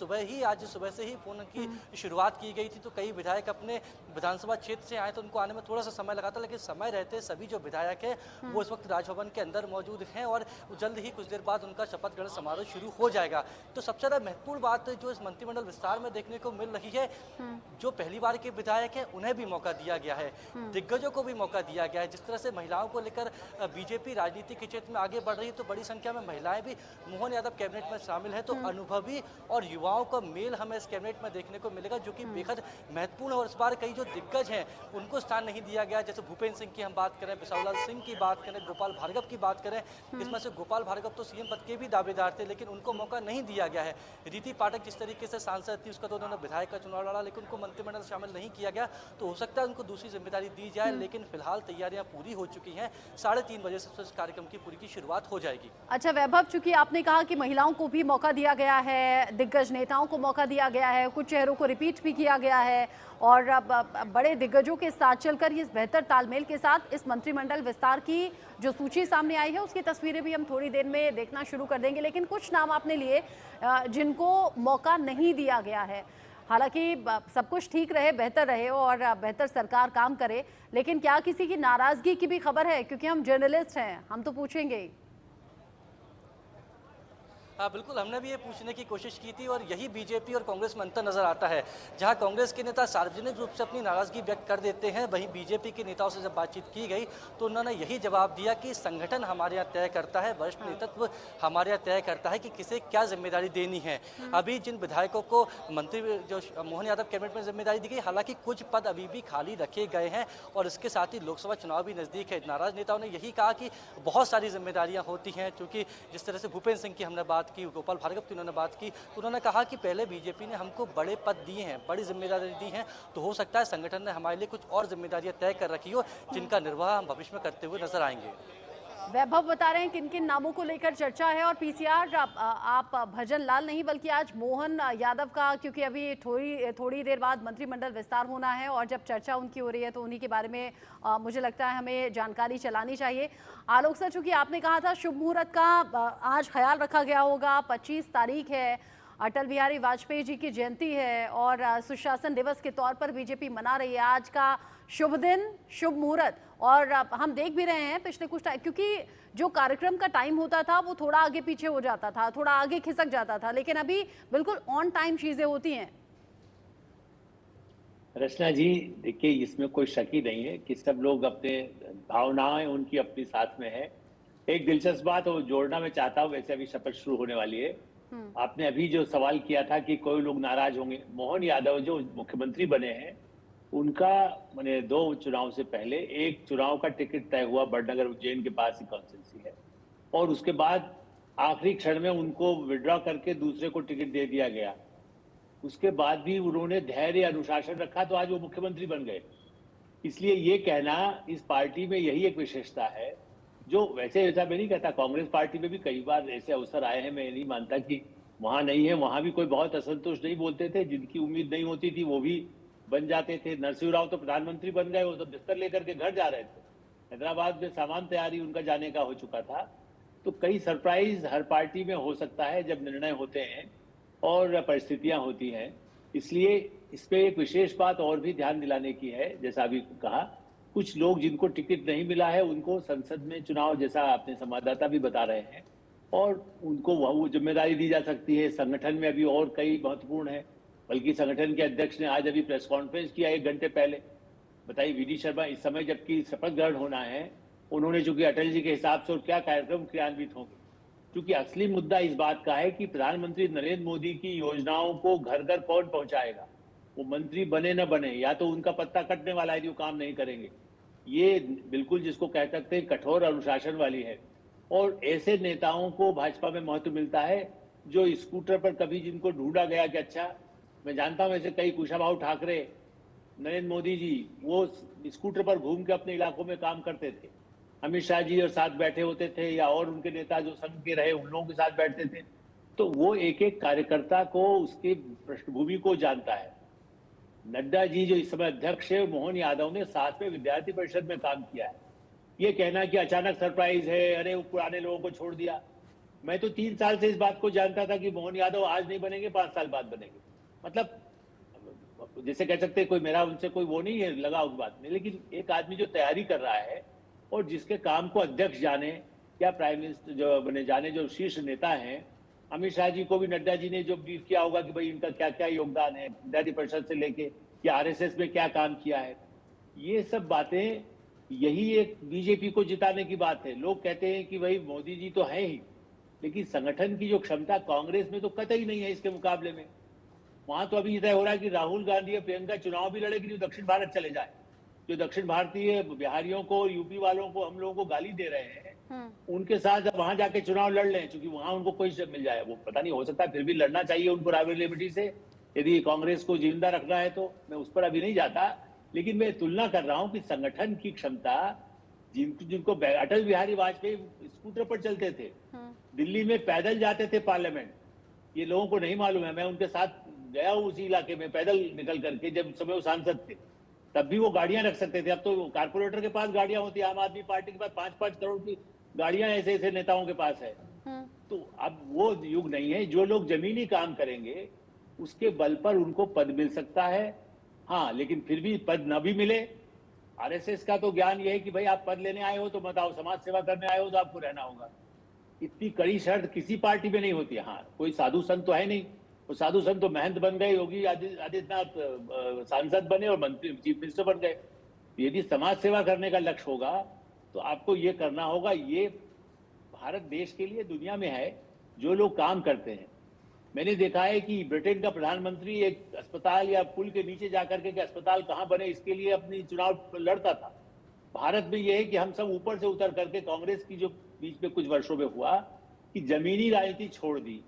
S5: आज सुबह से ही फोन की शुरुआत की गई थी, तो कई विधायक अपने विधानसभा क्षेत्र से आए तो उनको आने में थोड़ा सा समय लगा था, लेकिन समय रहते सभी जो विधायक है वो इस वक्त राजभवन के अंदर मौजूद हैं और जल्द ही कुछ देर बाद उनका शपथ ग्रहण समारोह शुरू हो जाएगा। तो सबसे ज्यादा महत्वपूर्ण बात जो इस मंत्रिमंडल विस्तार में देखने को मिल रही है, जो पहली बार के विधायक हैं उन्हें भी मौका दिया गया है, दिग्गजों को भी मौका दिया गया है। जिस तरह से महिलाओं को लेकर बीजेपी राजनीति के क्षेत्र में आगे बढ़ रही है, तो बड़ी संख्या में महिलाएं भी मोहन यादव कैबिनेट में शामिल है। तो अनुभवी और युवाओं का मेल हमें इस कैबिनेट में देखने को मिलेगा, जो कि बेहद महत्वपूर्ण है। और इस बार कई जो दिग्गज हैं उनको स्थान नहीं दिया गया, जैसे भूपेंद्र सिंह की हम बात करें, बिसाहूलाल सिंह की बात करें, गोपाल भार्गव की बात करें, इसमें से गोपाल भार्गव तो सीएम पद के भी दावेदार थे लेकिन उनको मौका नहीं दिया गया है। रीति पाठक जिस तरीके से सांसद थी उसका तो उन्होंने विधायक का चुनाव लड़ा, लेकिन उनको मंत्रिमंडल शामिल नहीं किया गया, तो हो सकता है उनको दूसरी जिम्मेदारी दी जाए। लेकिन फिलहाल तैयारियां पूरी हो चुकी हैं, 3:30 बजे से इस कार्यक्रम की पूरी की शुरुआत हो जाएगी।
S1: अच्छा वैभव, चूंकि आपने कहा कि महिलाओं को भी मौका दिया गया है, दिग्गज नेताओं को मौका दिया गया है, कुछ चेहरों को रिपीट भी किया गया है, और बड़े दिग्गजों के साथ चलकर इस बेहतर तालमेल के साथ इस मंत्रिमंडल विस्तार की जो सूची सामने आई है उसकी तस्वीरें भी हम थोड़ी देर में देखना शुरू कर देंगे। लेकिन कुछ नाम आपने लिए जिनको मौका नहीं दिया गया है। हालांकि सब कुछ ठीक रहे, बेहतर रहे और बेहतर सरकार काम करे, लेकिन क्या किसी की नाराजगी की भी खबर है? क्योंकि हम जर्नलिस्ट हैं, हम तो पूछेंगे।
S5: हाँ बिल्कुल, हमने भी ये पूछने की कोशिश की थी और यही बीजेपी और कांग्रेस में अंतर नजर आता है। जहां कांग्रेस के नेता सार्वजनिक रूप से अपनी नाराजगी व्यक्त कर देते हैं, वहीं बीजेपी के नेताओं से जब बातचीत की गई तो उन्होंने यही जवाब दिया कि संगठन हमारे यहाँ तय करता है, वरिष्ठ नेतृत्व हमारे यहाँ तय करता है कि किसे क्या जिम्मेदारी देनी है। अभी जिन विधायकों को मंत्री जो मोहन यादव कैबिनेट में जिम्मेदारी दी गई, हालांकि कुछ पद अभी भी खाली रखे गए हैं और इसके साथ ही लोकसभा चुनाव भी नजदीक है। नाराज नेताओं ने यही कहा कि बहुत सारी जिम्मेदारियां होती हैं, क्योंकि जिस तरह से भूपेंद्र सिंह की हमने बात की, गोपाल भार्गव की उन्होंने बात की, तो उन्होंने कहा कि पहले बीजेपी ने हमको बड़े पद दिए हैं, बड़ी जिम्मेदारी दी हैं, तो हो सकता है संगठन ने हमारे लिए कुछ और जिम्मेदारियां तय कर रखी हो जिनका निर्वाह हम भविष्य में करते हुए नजर आएंगे।
S1: वैभव बता रहे हैं किन किन नामों को लेकर चर्चा है, और पीसीआर आप भजन लाल नहीं बल्कि आज मोहन यादव का, क्योंकि अभी थोड़ी देर बाद मंत्रिमंडल विस्तार होना है और जब चर्चा उनकी हो रही है तो उन्हीं के बारे में मुझे लगता है हमें जानकारी चलानी चाहिए। आलोक सर, चूंकि आपने कहा था शुभ मुहूर्त का आज ख्याल रखा गया होगा, 25 तारीख है, अटल बिहारी वाजपेयी जी की जयंती है और सुशासन दिवस के तौर पर बीजेपी मना रही है आज का शुभ दिन, शुभ मुहूर्त। और हम देख भी रहे हैं पिछले कुछ टाइम, क्योंकि जो कार्यक्रम का टाइम होता था वो थोड़ा आगे पीछे हो जाता था, थोड़ा आगे खिसक जाता था, लेकिन अभी बिल्कुल ऑन टाइम चीजें होती हैं।
S3: रचना जी, देखिए इसमें कोई शक ही नहीं है कि सब लोग अपने भावनाएं उनकी अपनी साथ में है। एक दिलचस्प बात वो जोड़ना मैं चाहता हूँ, वैसे अभी शपथ शुरू होने वाली है। आपने अभी जो सवाल किया था कि कोई लोग नाराज होंगे, मोहन यादव जो मुख्यमंत्री बने हैं उनका मैंने 2 चुनाव से पहले एक चुनाव का टिकट तय हुआ, बड़नगर उज्जैन के पास ही कॉन्स्टिट्यूंसी है, और उसके बाद आखिरी क्षण में उनको विड्रॉ करके दूसरे को टिकट दे दिया गया। उसके बाद भी उन्होंने धैर्य अनुशासन रखा तो आज वो मुख्यमंत्री बन गए। इसलिए ये कहना इस पार्टी में यही एक विशेषता है, जो वैसे ऐसा मैं नहीं कहता, कांग्रेस पार्टी में भी कई बार ऐसे अवसर आए हैं। मैं नहीं मानता कि वहां नहीं है, वहां भी कोई बहुत असंतुष्ट नहीं बोलते थे, जिनकी उम्मीद नहीं होती थी वो भी बन जाते थे। नरसिंह राव तो प्रधानमंत्री बन गए, वो तो बिस्तर लेकर के घर जा रहे थे। हैदराबाद में सामान तैयारी उनका जाने का हो चुका था। तो कई सरप्राइज हर पार्टी में हो सकता है जब निर्णय होते हैं और परिस्थितियां होती हैं। इसलिए इस पे एक विशेष बात और भी ध्यान दिलाने की है, जैसा अभी कहा, कुछ लोग जिनको टिकट नहीं मिला है उनको संसद में चुनाव, जैसा अपने संवाददाता भी बता रहे हैं, और उनको वो जिम्मेदारी दी जा सकती है। संगठन में अभी और कई महत्वपूर्ण है, बल्कि संगठन के अध्यक्ष ने आज अभी प्रेस कॉन्फ्रेंस किया 1 घंटे पहले। बताइए, वी डी शर्मा इस समय जबकि शपथ ग्रहण होना है, उन्होंने चूंकि अटल जी के हिसाब से और क्या कार्यक्रम क्रियान्वित होंगे, क्योंकि असली मुद्दा इस बात का है कि प्रधानमंत्री नरेंद्र मोदी की योजनाओं को घर घर कौन पहुंचाएगा। वो मंत्री बने न बने, या तो उनका पत्ता कटने वाला है जो काम नहीं करेंगे। ये बिल्कुल जिसको कह सकते हैं कठोर अनुशासन वाली है। और ऐसे नेताओं को भाजपा में महत्व मिलता है जो स्कूटर पर कभी जिनको ढूंढा गया कि अच्छा, मैं जानता हूं ऐसे कई कुशाभाऊ ठाकरे, नरेंद्र मोदी जी वो स्कूटर पर घूम के अपने इलाकों में काम करते थे। अमित शाह जी और साथ बैठे होते थे, या और उनके नेता जो संघ के रहे उन लोगों के साथ बैठते थे। तो वो एक एक कार्यकर्ता को, उसकी पृष्ठभूमि को जानता है। नड्डा जी जो इस समय अध्यक्ष है, मोहन यादव ने साथ में विद्यार्थी परिषद में काम किया है। ये कहना कि अचानक सरप्राइज है, अरे वो पुराने लोगों को छोड़ दिया, मैं तो 3 साल से इस बात को जानता था कि मोहन यादव आज नहीं बनेंगे, 5 साल बाद बनेंगे। मतलब जैसे कह सकते हैं कोई मेरा उनसे कोई वो नहीं है लगा उस बात में, लेकिन एक आदमी जो तैयारी कर रहा है और जिसके काम को अध्यक्ष जाने या प्राइम मिनिस्टर जो बने जाने, जो शीर्ष नेता हैं, अमित शाह जी को भी नड्डा जी ने जो ब्रीफ किया होगा कि भाई इनका क्या क्या योगदान है विद्यार्थी परिषद से लेके, या आरएसएस में क्या काम किया है। ये सब बातें, यही एक बीजेपी को जिताने की बात है। लोग कहते हैं कि भाई मोदी जी तो है ही, लेकिन संगठन की जो क्षमता कांग्रेस में तो कतई नहीं है इसके मुकाबले में। वहां तो अभी तय हो रहा है कि राहुल गांधी या प्रियंका चुनाव भी लड़ेगी जो दक्षिण भारत चले जाए। जो दक्षिण भारतीय बिहारियों को, यूपी वालों को, हम लोगों को गाली दे रहे हैं, उनके साथ वहां जाके चुनाव लड़ लें, क्योंकि वहां उनको कोई मिल जाए। वो पता नहीं, हो सकता है फिर भी लड़ना चाहिए उनको रायबरेली से, यदि कांग्रेस को जिंदा रखना है तो। मैं उस पर अभी नहीं जाता, लेकिन मैं तुलना कर रहा हूं कि संगठन की क्षमता, जिनको अटल बिहारी वाजपेयी स्कूटर पर चलते थे, दिल्ली में पैदल जाते थे पार्लियामेंट, ये लोगों को नहीं मालूम है। मैं उनके साथ गया हूं उसी इलाके में पैदल निकल करके, जब समय वो सांसद थे तब भी वो गाड़ियां रख सकते थे। अब तो कारपोरेटर के पास गाड़ियां होती है, आम आदमी पार्टी के पास 5-5 करोड़ की गाड़ियां ऐसे ऐसे नेताओं के पास है। तो अब वो युग नहीं है। जो लोग जमीनी काम करेंगे उसके बल पर उनको पद मिल सकता है। हाँ, लेकिन फिर भी पद न भी मिले, आरएसएस का तो ज्ञान ये है कि भाई आप पद लेने आए हो तो मत आओ, समाज सेवा करने आए हो तो आपको रहना होगा। इतनी कड़ी शर्त किसी पार्टी में नहीं होती। हाँ, कोई साधु संत तो है नहीं, वो साधु संत तो महंत बन गए, योगी आदित्यनाथ सांसद बने और मंत्री चीफ मिनिस्टर बन गए। यदि समाज सेवा करने का लक्ष्य होगा तो आपको ये करना होगा। ये भारत देश के लिए दुनिया में है जो लोग काम करते हैं। मैंने देखा है कि ब्रिटेन का प्रधानमंत्री एक अस्पताल या पुल के नीचे जाकर के अस्पताल कहाँ बने इसके लिए अपनी चुनाव लड़ता था। भारत में यह है कि हम सब ऊपर से उतर करके, कांग्रेस की जो बीच में कुछ वर्षों में हुआ कि जमीनी राजनीति छोड़ दी,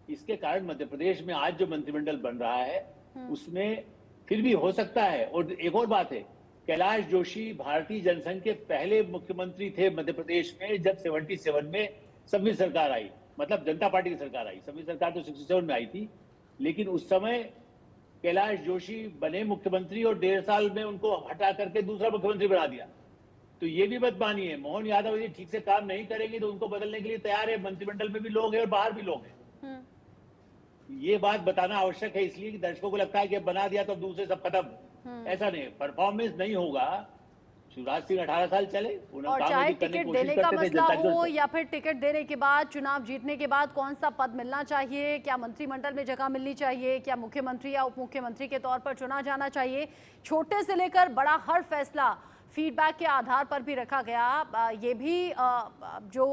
S3: इसके कारण मध्य प्रदेश में आज जो मंत्रिमंडल बन रहा है उसमें फिर भी हो सकता है। और एक और बात है, कैलाश जोशी भारतीय जनसंघ के पहले मुख्यमंत्री थे मध्य प्रदेश में, जब 77 में सम्मिलित सरकार आई, मतलब जनता पार्टी की सरकार आई। सम्मिलित सरकार तो 67 में आई थी, लेकिन उस समय कैलाश जोशी बने मुख्यमंत्री और 1.5 साल में उनको हटा करके दूसरा मुख्यमंत्री बना दिया। तो ये भी मत मानिए, मोहन यादव यदि ठीक से काम नहीं करेंगे तो उनको बदलने के लिए तैयार है। मंत्रिमंडल में भी लोग हैं और बाहर भी लोग हैं। ये बात बताना आवश्यक है, इसलिए कि दर्शकों को लगता है कि बना दिया तो दूसरे सब खत्म। ऐसा नहीं, परफॉर्मेंस नहीं होगा। शिवराज सिंह 18 साल चले,
S1: और चाहे टिकट देने का मसला हो या फिर टिकट देने के बाद, चुनाव जीतने के बाद कौन सा पद मिलना चाहिए, क्या मंत्रिमंडल में जगह मिलनी चाहिए, क्या मुख्यमंत्री या उप मुख्यमंत्री के तौर पर चुना जाना चाहिए, छोटे से लेकर बड़ा हर फैसला फीडबैक के आधार पर भी रखा गया। ये भी जो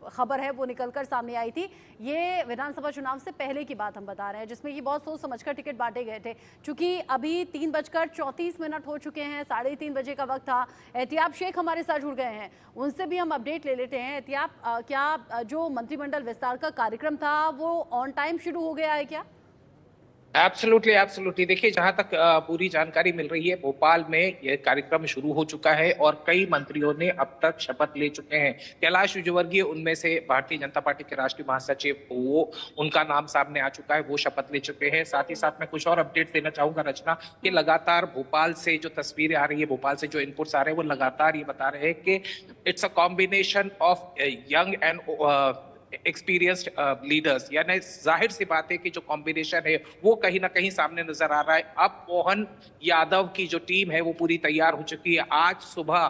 S1: खबर है वो निकलकर सामने आई थी। ये विधानसभा चुनाव से पहले की बात हम बता रहे हैं, जिसमें कि बहुत सोच समझकर टिकट बांटे गए थे। चूंकि अभी 3:34 हो चुके हैं, 3:30 बजे का वक्त था। एहतियाब शेख हमारे साथ जुड़ गए हैं, उनसे भी हम अपडेट ले लेते हैं। एहतियाब, क्या जो मंत्रिमंडल विस्तार का कार्यक्रम था वो ऑन टाइम शुरू हो गया है क्या?
S7: Absolutely absolutely. देखिए, जहां तक पूरी जानकारी मिल रही है, भोपाल में यह कार्यक्रम शुरू हो चुका है और कई मंत्रियों ने अब तक शपथ ले चुके हैं। कैलाश विजयवर्गीय उनमें से भारतीय जनता पार्टी के राष्ट्रीय महासचिव, वो उनका नाम सामने आ चुका है, वो शपथ ले चुके हैं। साथ ही साथ मैं कुछ और अपडेट देना चाहूंगा रचना, कि लगातार भोपाल से जो तस्वीरें आ रही है, भोपाल से जो इनपुट्स आ रहे हैं, वो लगातार ये बता रहे हैं कि it's a combination of young and experienced leaders, यानी जाहिर सी बात है कि जो कॉम्बिनेशन है वो कहीं ना कहीं सामने नजर आ रहा है। अब मोहन यादव की जो टीम है वो पूरी तैयार हो चुकी है। आज सुबह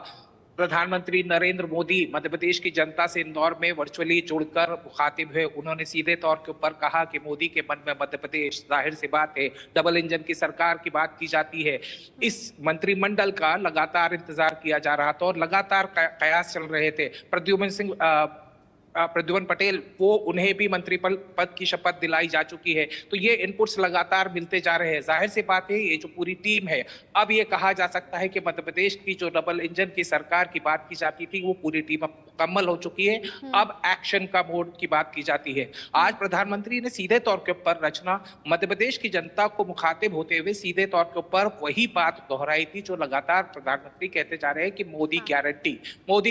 S7: प्रधानमंत्री नरेंद्र मोदी मध्य प्रदेश की जनता से इंदौर में वर्चुअली जुड़कर मुखातिब हुए। उन्होंने सीधे तौर के ऊपर कहा कि मोदी के मन में मध्य प्रदेश, जाहिर सी बात है डबल इंजन की सरकार की बात की जाती है। इस मंत्रिमंडल का लगातार इंतजार किया जा रहा था और लगातार कयास चल रहे थे। प्रद्युमन पटेल, वो उन्हें भी मंत्री पद की शपथ दिलाई जा चुकी है। तो ये इनपुट्स लगातार मिलते जा रहे हैं। जाहिर सी बात है, ये जो पूरी टीम है, अब ये कहा जा सकता है कि मध्य प्रदेश की जो डबल इंजन की सरकार की बात की जाती थी, वो पूरी टीम अब मुकम्मल हो चुकी है। अब एक्शन का मोड की बात की जाती है। आज प्रधानमंत्री ने सीधे तौर के ऊपर रचना मध्य प्रदेश की जनता को मुखातिब होते हुए सीधे तौर के ऊपर वही बात दोहराई थी जो लगातार प्रधानमंत्री कहते जा रहे हैं कि मोदी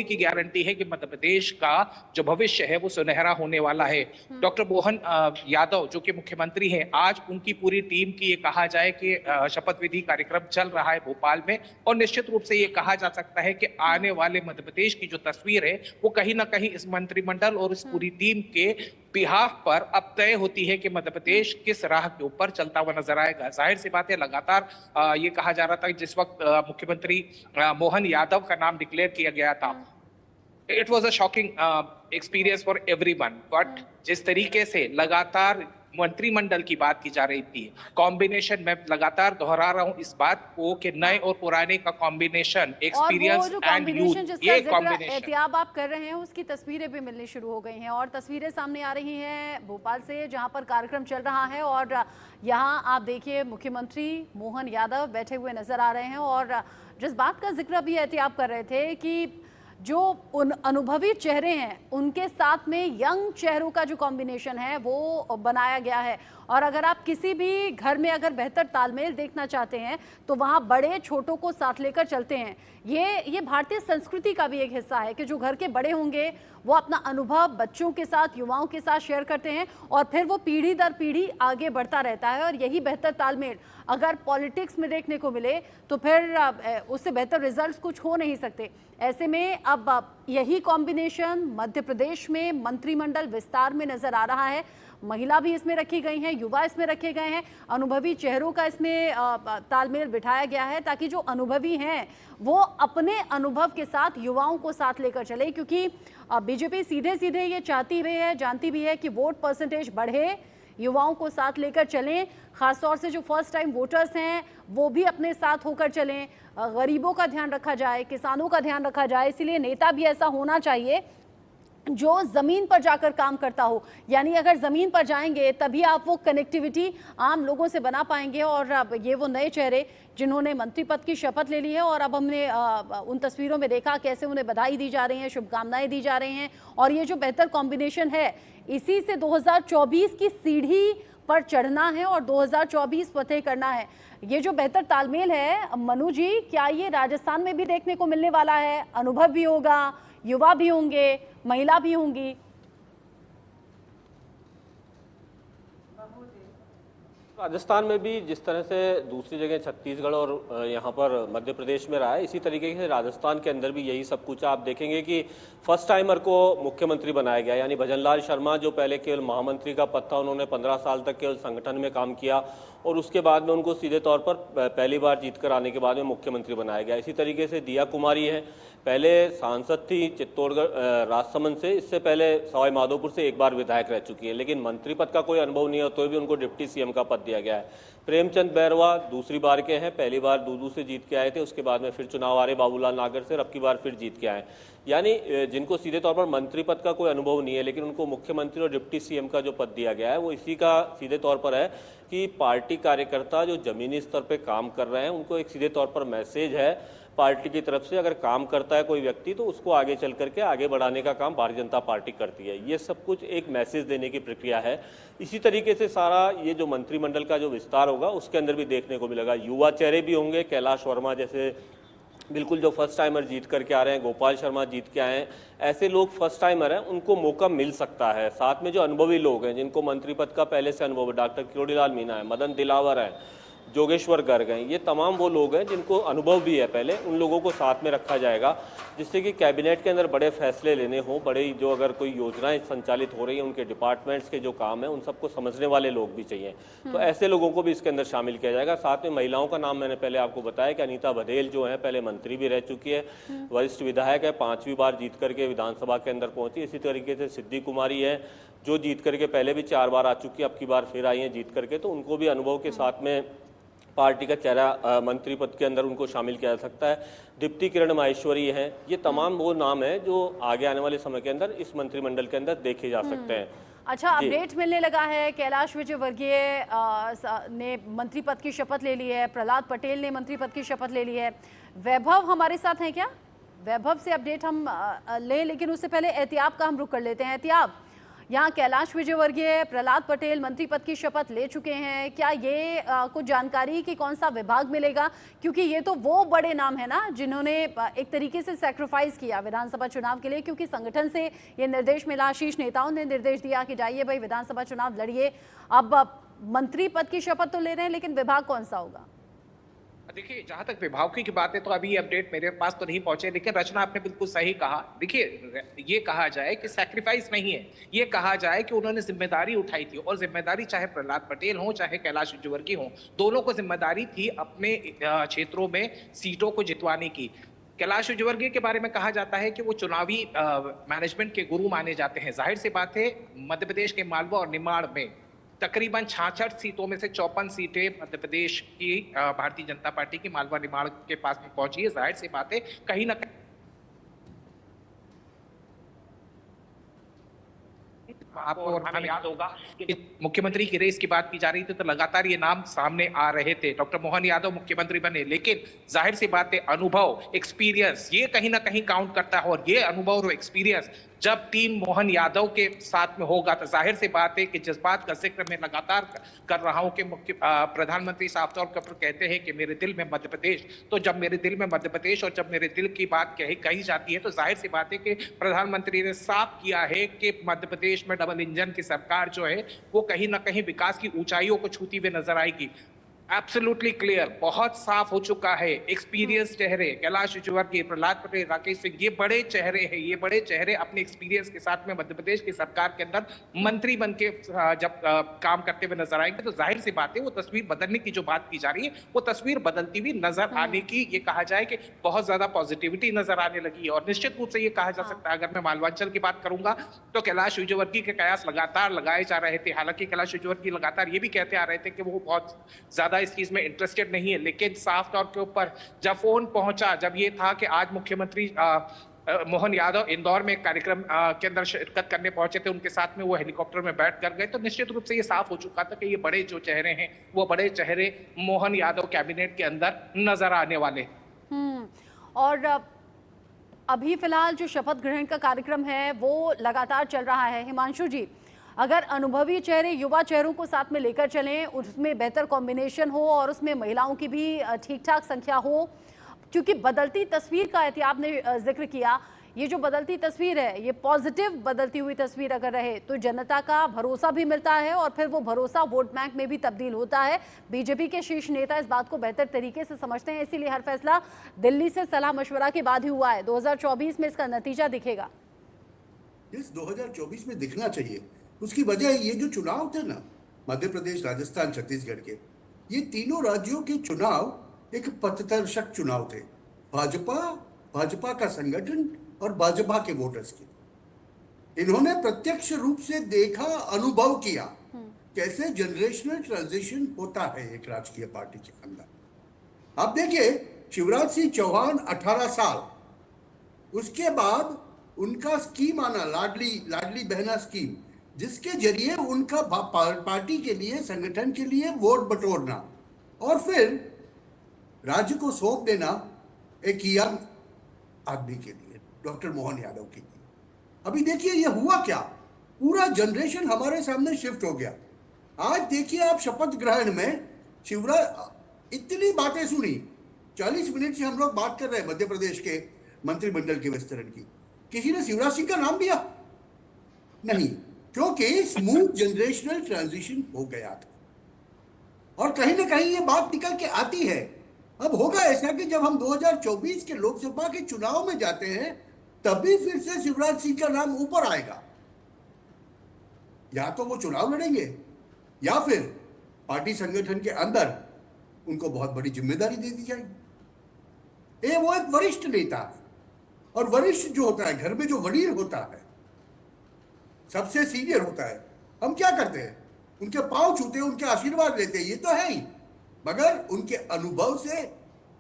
S7: की गारंटी है कि मध्य प्रदेश का जो भविष्य है वो सुनहरा होने वाला है। डॉक्टर मोहन यादव जो कि मुख्यमंत्री हैं, आज उनकी पूरी टीम की ये कहा जाए कि शपथ विधि कार्यक्रम चल रहा है भोपाल में, और निश्चित रूप से ये कहा जा सकता है कि आने वाले मध्य प्रदेश की जो तस्वीर है वो कहीं ना कहीं इस मंत्रिमंडल और इस पूरी टीम के बिहाफ पर अब तय होती है कि मध्य प्रदेश किस राह के ऊपर चलता हुआ नजर आएगा। जाहिर सी बात है, लगातार ये कहा जा रहा था कि जिस वक्त मुख्यमंत्री मोहन यादव का नाम डिक्लेयर किया गया था, it was a shocking experience for everyone. But जिस तरीके से लगातार मंत्रिमंडल की बात की जा रही थी, कॉम्बिनेशन, मैं लगातार दोहरा रहा हूं इस बात को कि नए और पुराने का कॉम्बिनेशन, एक्सपीरियंस एंड यूथ, ये कॉम्बिनेशन
S1: एहतियाब आप कर रहे हैं, उसकी तस्वीरें भी मिलनी शुरू हो गई हैं और तस्वीरें सामने आ रही हैं भोपाल से, जहां पर कार्यक्रम चल रहा है। और यहां आप देखिए मुख्यमंत्री मोहन यादव बैठे हुए नजर आ रहे हैं और जिस बात का जिक्र भी एहतियाब कर रहे थे कि जो उन अनुभवी चेहरे हैं उनके साथ में यंग चेहरों का जो कॉम्बिनेशन है वो बनाया गया है। और अगर आप किसी भी घर में अगर बेहतर तालमेल देखना चाहते हैं तो वहाँ बड़े छोटों को साथ लेकर चलते हैं। ये भारतीय संस्कृति का भी एक हिस्सा है कि जो घर के बड़े होंगे वो अपना अनुभव बच्चों के साथ, युवाओं के साथ शेयर करते हैं और फिर वो पीढ़ी दर पीढ़ी आगे बढ़ता रहता है। और यही बेहतर तालमेल अगर पॉलिटिक्स में देखने को मिले तो फिर उससे बेहतर रिजल्ट्स कुछ हो नहीं सकते। ऐसे में अब यही कॉम्बिनेशन मध्य प्रदेश में मंत्रिमंडल विस्तार में नजर आ रहा है। महिला भी इसमें रखी गई हैं, युवा इसमें रखे गए हैं, अनुभवी चेहरों का इसमें तालमेल बिठाया गया है ताकि जो अनुभवी हैं वो अपने अनुभव के साथ युवाओं को साथ लेकर चले। क्योंकि बीजेपी सीधे सीधे ये चाहती भी है, जानती भी है कि वोट परसेंटेज बढ़े, युवाओं को साथ लेकर चलें, खासतौर से जो फर्स्ट टाइम वोटर्स हैं वो भी अपने साथ होकर चलें, गरीबों का ध्यान रखा जाए, किसानों का ध्यान रखा जाए। इसलिए नेता भी ऐसा होना चाहिए जो जमीन पर जाकर काम करता हो। यानी अगर जमीन पर जाएंगे तभी आप वो कनेक्टिविटी आम लोगों से बना पाएंगे। और अब ये वो नए चेहरे जिन्होंने मंत्री पद की शपथ ले ली है और अब हमने उन तस्वीरों में देखा कैसे उन्हें बधाई दी जा रही है, शुभकामनाएं दी जा रही हैं। और ये जो बेहतर कॉम्बिनेशन है, इसी से 2024 की सीढ़ी पर चढ़ना है और 2024 फतेह करना है। ये जो बेहतर तालमेल है, मनु जी, क्या ये राजस्थान में भी देखने को मिलने वाला है? अनुभव भी होगा, युवा भी होंगे, महिला भी होंगी।
S6: राजस्थान में भी जिस तरह से दूसरी जगह छत्तीसगढ़ और यहाँ पर मध्य प्रदेश में रहा है, इसी तरीके से राजस्थान के अंदर भी यही सब कुछ आप देखेंगे कि फर्स्ट टाइमर को मुख्यमंत्री बनाया गया। यानी भजनलाल शर्मा जो पहले केवल महामंत्री का पद था, उन्होंने 15 साल तक केवल संगठन में काम किया और उसके बाद में उनको सीधे तौर पर पहली बार जीत कर आने के बाद में मुख्यमंत्री बनाया गया। इसी तरीके से दिया कुमारी है, पहले सांसद थी चित्तौड़गढ़ राजसमंद से, इससे पहले सवाई माधोपुर से एक बार विधायक रह चुकी है, लेकिन मंत्री पद का कोई अनुभव नहीं है तो भी उनको डिप्टी सीएम का पद दिया गया है। प्रेमचंद बैरवा दूसरी बार के हैं, पहली बार दूदू से जीत के आए थे, उसके बाद में फिर चुनाव आ रहे बाबूलाल नागर से, अब की बार फिर जीत के आए। यानी जिनको सीधे तौर पर मंत्री पद का कोई अनुभव नहीं है लेकिन उनको मुख्यमंत्री और डिप्टी सीएम का जो पद दिया गया है वो इसी का सीधे तौर पर है कि पार्टी कार्यकर्ता जो जमीनी स्तर पर काम कर रहे हैं उनको एक सीधे तौर पर मैसेज है पार्टी की तरफ से अगर काम करता है कोई व्यक्ति तो उसको आगे चल करके आगे बढ़ाने का काम भारतीय जनता पार्टी करती है। ये सब कुछ एक मैसेज देने की प्रक्रिया है। इसी तरीके से सारा ये जो मंत्रिमंडल का जो विस्तार होगा उसके अंदर भी देखने को मिलेगा। युवा चेहरे भी होंगे, कैलाश वर्मा जैसे बिल्कुल जो फर्स्ट टाइमर जीत करके आ रहे हैं, गोपाल शर्मा जीत के आए हैं, ऐसे लोग फर्स्ट टाइमर हैं, उनको मौका मिल सकता है। साथ में जो अनुभवी लोग हैं जिनको मंत्री पद का पहले से अनुभव है, डॉक्टर किरोड़ीलाल मीणा है, मदन दिलावर है, जोगेश्वर गर्ग हैं, ये तमाम वो लोग हैं जिनको अनुभव भी है पहले, उन लोगों को साथ में रखा जाएगा जिससे कि कैबिनेट के अंदर बड़े फैसले लेने हों, बड़े जो अगर कोई योजनाएं संचालित हो रही हैं उनके डिपार्टमेंट्स के जो काम है उन सबको समझने वाले लोग भी चाहिए। तो ऐसे लोगों को भी इसके अंदर शामिल किया जाएगा। साथ में महिलाओं का नाम मैंने पहले आपको बताया कि अनीता बघेल जो है पहले मंत्री भी रह चुकी है, वरिष्ठ विधायक है, 5वीं बार जीत करके विधानसभा के अंदर पहुंची। इसी तरीके से सिद्धि कुमारी है जो जीत करके पहले भी 4 बार आ चुकी है, अब की बार फिर आई है जीत करके, तो उनको भी अनुभव के साथ में पार्टी का चेहरा मंत्री पद के अंदर उनको शामिल किया जा सकता है। डिप्टी किरण माहेश्वरी हैं, ये तमाम वो नाम हैं जो आगे आने वाले समय के अंदर इस मंत्रिमंडल के अंदर देखे जा सकते हैं।
S1: अच्छा, अपडेट मिलने लगा है, कैलाश विजयवर्गीय ने मंत्री पद की शपथ ले ली है, प्रहलाद पटेल ने मंत्री पद की शपथ ले ली है। वैभव हमारे साथ हैं क्या? वैभव से अपडेट हम लें, लेकिन उससे पहले एहतियाब का हम रुख कर लेते हैं। एहतियाब, यहाँ कैलाश विजयवर्गीय, प्रहलाद पटेल मंत्री पद की शपथ ले चुके हैं, क्या ये कुछ जानकारी कि कौन सा विभाग मिलेगा? क्योंकि ये तो वो बड़े नाम है ना जिन्होंने एक तरीके से सैक्रिफाइस किया विधानसभा चुनाव के लिए, क्योंकि संगठन से ये निर्देश मिला, शीर्ष नेताओं ने निर्देश दिया कि जाइए भाई विधानसभा चुनाव लड़िए। अब मंत्री पद की शपथ तो ले रहे हैं, लेकिन विभाग कौन सा होगा?
S7: देखिए, जहां तक विभाग की बात है तो अभी अपडेट मेरे पास तो नहीं पहुंचे, लेकिन रचना आपने बिल्कुल सही कहा। देखिए, ये कहा जाए कि सैक्रिफाइस नहीं है, ये कहा जाए कि उन्होंने जिम्मेदारी उठाई थी, और जिम्मेदारी चाहे प्रहलाद पटेल हो चाहे कैलाश विजयवर्गीय हो, दोनों को जिम्मेदारी थी अपने क्षेत्रों में सीटों को जितवाने की। कैलाश विजयवर्गीय के बारे में कहा जाता है कि वो चुनावी मैनेजमेंट के गुरु माने जाते हैं। जाहिर सी बात है, मध्य प्रदेश के मालवा और निमाड़ में तकरीबन 66 सीटों में से 54 सीटें मध्य प्रदेश की भारतीय जनता पार्टी की मालवा निमाड़ के पास में पहुंची है। जाहिर सी बात है, कहीं ना कहीं आपको और हमें याद होगा कि मुख्यमंत्री की रेस की बात की जा रही थी तो लगातार ये नाम सामने आ रहे थे। डॉक्टर मोहन यादव मुख्यमंत्री बने, लेकिन जाहिर सी बात है, अनुभव, एक्सपीरियंस, ये कहीं ना कहीं काउंट करता है। और ये अनुभव और एक्सपीरियंस जब टीम मोहन यादव के साथ में होगा तो जाहिर सी बात है कि जिस बात का जिक्र मैं लगातार कर रहा हूं कि प्रधानमंत्री साफ तौर पर कहते हैं कि मेरे दिल में मध्य प्रदेश, तो जब मेरे दिल में मध्य प्रदेश और जब मेरे दिल की बात कही जाती है तो जाहिर सी बात है कि प्रधानमंत्री ने साफ किया है कि मध्य प्रदेश में डबल इंजन की सरकार जो है वो कहीं ना कहीं विकास की ऊंचाइयों को छूती हुई नजर आएगी। एब्सोल्युटली क्लियर, बहुत साफ हो चुका है। एक्सपीरियंस चेहरे, कैलाश विजयवर्गीय, प्रहलाद पटेल, राकेश सिंह, ये बड़े चेहरे हैं। ये बड़े चेहरे अपने एक्सपीरियंस के साथ में मध्य प्रदेश की सरकार के अंदर मंत्री बन के जब काम करते हुए नजर आएंगे तो जाहिर सी बात है वो तस्वीर बदलने की जो बात की जा रही है वो तस्वीर बदलती हुई नजर आने की, ये कहा जाए कि बहुत ज्यादा पॉजिटिविटी नजर आने लगी है। और निश्चित रूप से ये कहा जा सकता है, अगर मैं मालवांचल की बात करूंगा तो कैलाश विजयवर्गीय के कयास लगातार लगाए जा रहे थे। हालांकि कैलाश विजयवर्गीय लगातार ये भी कहते आ रहे थे कि वो बहुत ज्यादा इस चीज में इंटरेस्टेड नहीं है, लेकिन साफ तौर के ऊपर जब फोन पहुंचा, जब ये था कि आज मुख्यमंत्री मोहन यादव इंदौर में एक कार्यक्रम के अंदर शिरकत करने पहुंचे थे, उनके साथ में वो हेलीकॉप्टर में बैठ कर गए, तो निश्चित रूप से ये साफ हो चुका था कि ये बड़े जो चेहरे हैं वो बड़े चेहरे मोहन यादव कैबिनेट के अंदर नजर आने वाले।
S1: और अभी फिलहाल जो शपथ ग्रहण का कार्यक्रम है वो लगातार चल रहा है। हिमांशु जी, अगर अनुभवी चेहरे युवा चेहरों को साथ में लेकर चलें, उसमें बेहतर कॉम्बिनेशन हो और उसमें महिलाओं की भी ठीक ठाक संख्या हो, क्योंकि बदलती तस्वीर का एहतियाब ने जिक्र किया, ये जो बदलती तस्वीर है ये पॉजिटिव बदलती हुई तस्वीर अगर रहे तो जनता का भरोसा भी मिलता है और फिर वो भरोसा वोट बैंक में भी तब्दील होता है। बीजेपी के शीर्ष नेता इस बात को बेहतर तरीके से समझते हैं, इसीलिए हर फैसला दिल्ली से सलाह मशवरा के बाद ही हुआ है। 2024 में इसका नतीजा दिखेगा।
S4: इस 2024 में दिखना चाहिए। उसकी वजह ये जो चुनाव थे ना, मध्य प्रदेश, राजस्थान, छत्तीसगढ़ के, ये तीनों राज्यों के चुनाव एक पथदर्शक चुनाव थे। भाजपा का संगठन और भाजपा के वोटर्स के, इन्होंने प्रत्यक्ष रूप से देखा, अनुभव किया कैसे जनरेशनल ट्रांजिशन होता है एक राजकीय पार्टी के अंदर। आप देखिए, शिवराज सिंह चौहान 18 साल, उसके बाद उनका स्कीम आना, लाडली बहना स्कीम, जिसके जरिए उनका पार्टी के लिए, संगठन के लिए वोट बटोरना और फिर राज्य को सौंप देना एक यंग आदमी के लिए, डॉक्टर मोहन यादव के लिए। अभी देखिए ये हुआ क्या, पूरा जनरेशन हमारे सामने शिफ्ट हो गया। आज देखिए आप शपथ ग्रहण में शिवराज इतनी बातें सुनी, 40 मिनट से हम लोग बात कर रहे हैं मध्य प्रदेश के मंत्रिमंडल के विस्तारण की, किसी ने शिवराज सिंह का नाम लिया नहीं, क्योंकि स्मूथ जनरेशनल ट्रांजिशन हो गया था। और कहीं ना कहीं ये बात निकल के आती है। अब होगा ऐसा कि जब हम 2024 के लोकसभा के चुनाव में जाते हैं तभी फिर से शिवराज सिंह का नाम ऊपर आएगा। या तो वो चुनाव लड़ेंगे या फिर पार्टी संगठन के अंदर उनको बहुत बड़ी जिम्मेदारी दे दी जाएगी। वो एक वरिष्ठ नेता है, और वरिष्ठ जो होता है, घर में जो वडील होता है, सबसे सीनियर होता है, हम क्या करते हैं, उनके पांव छूते हैं, उनके आशीर्वाद लेते हैं, ये तो है ही, मगर उनके अनुभव से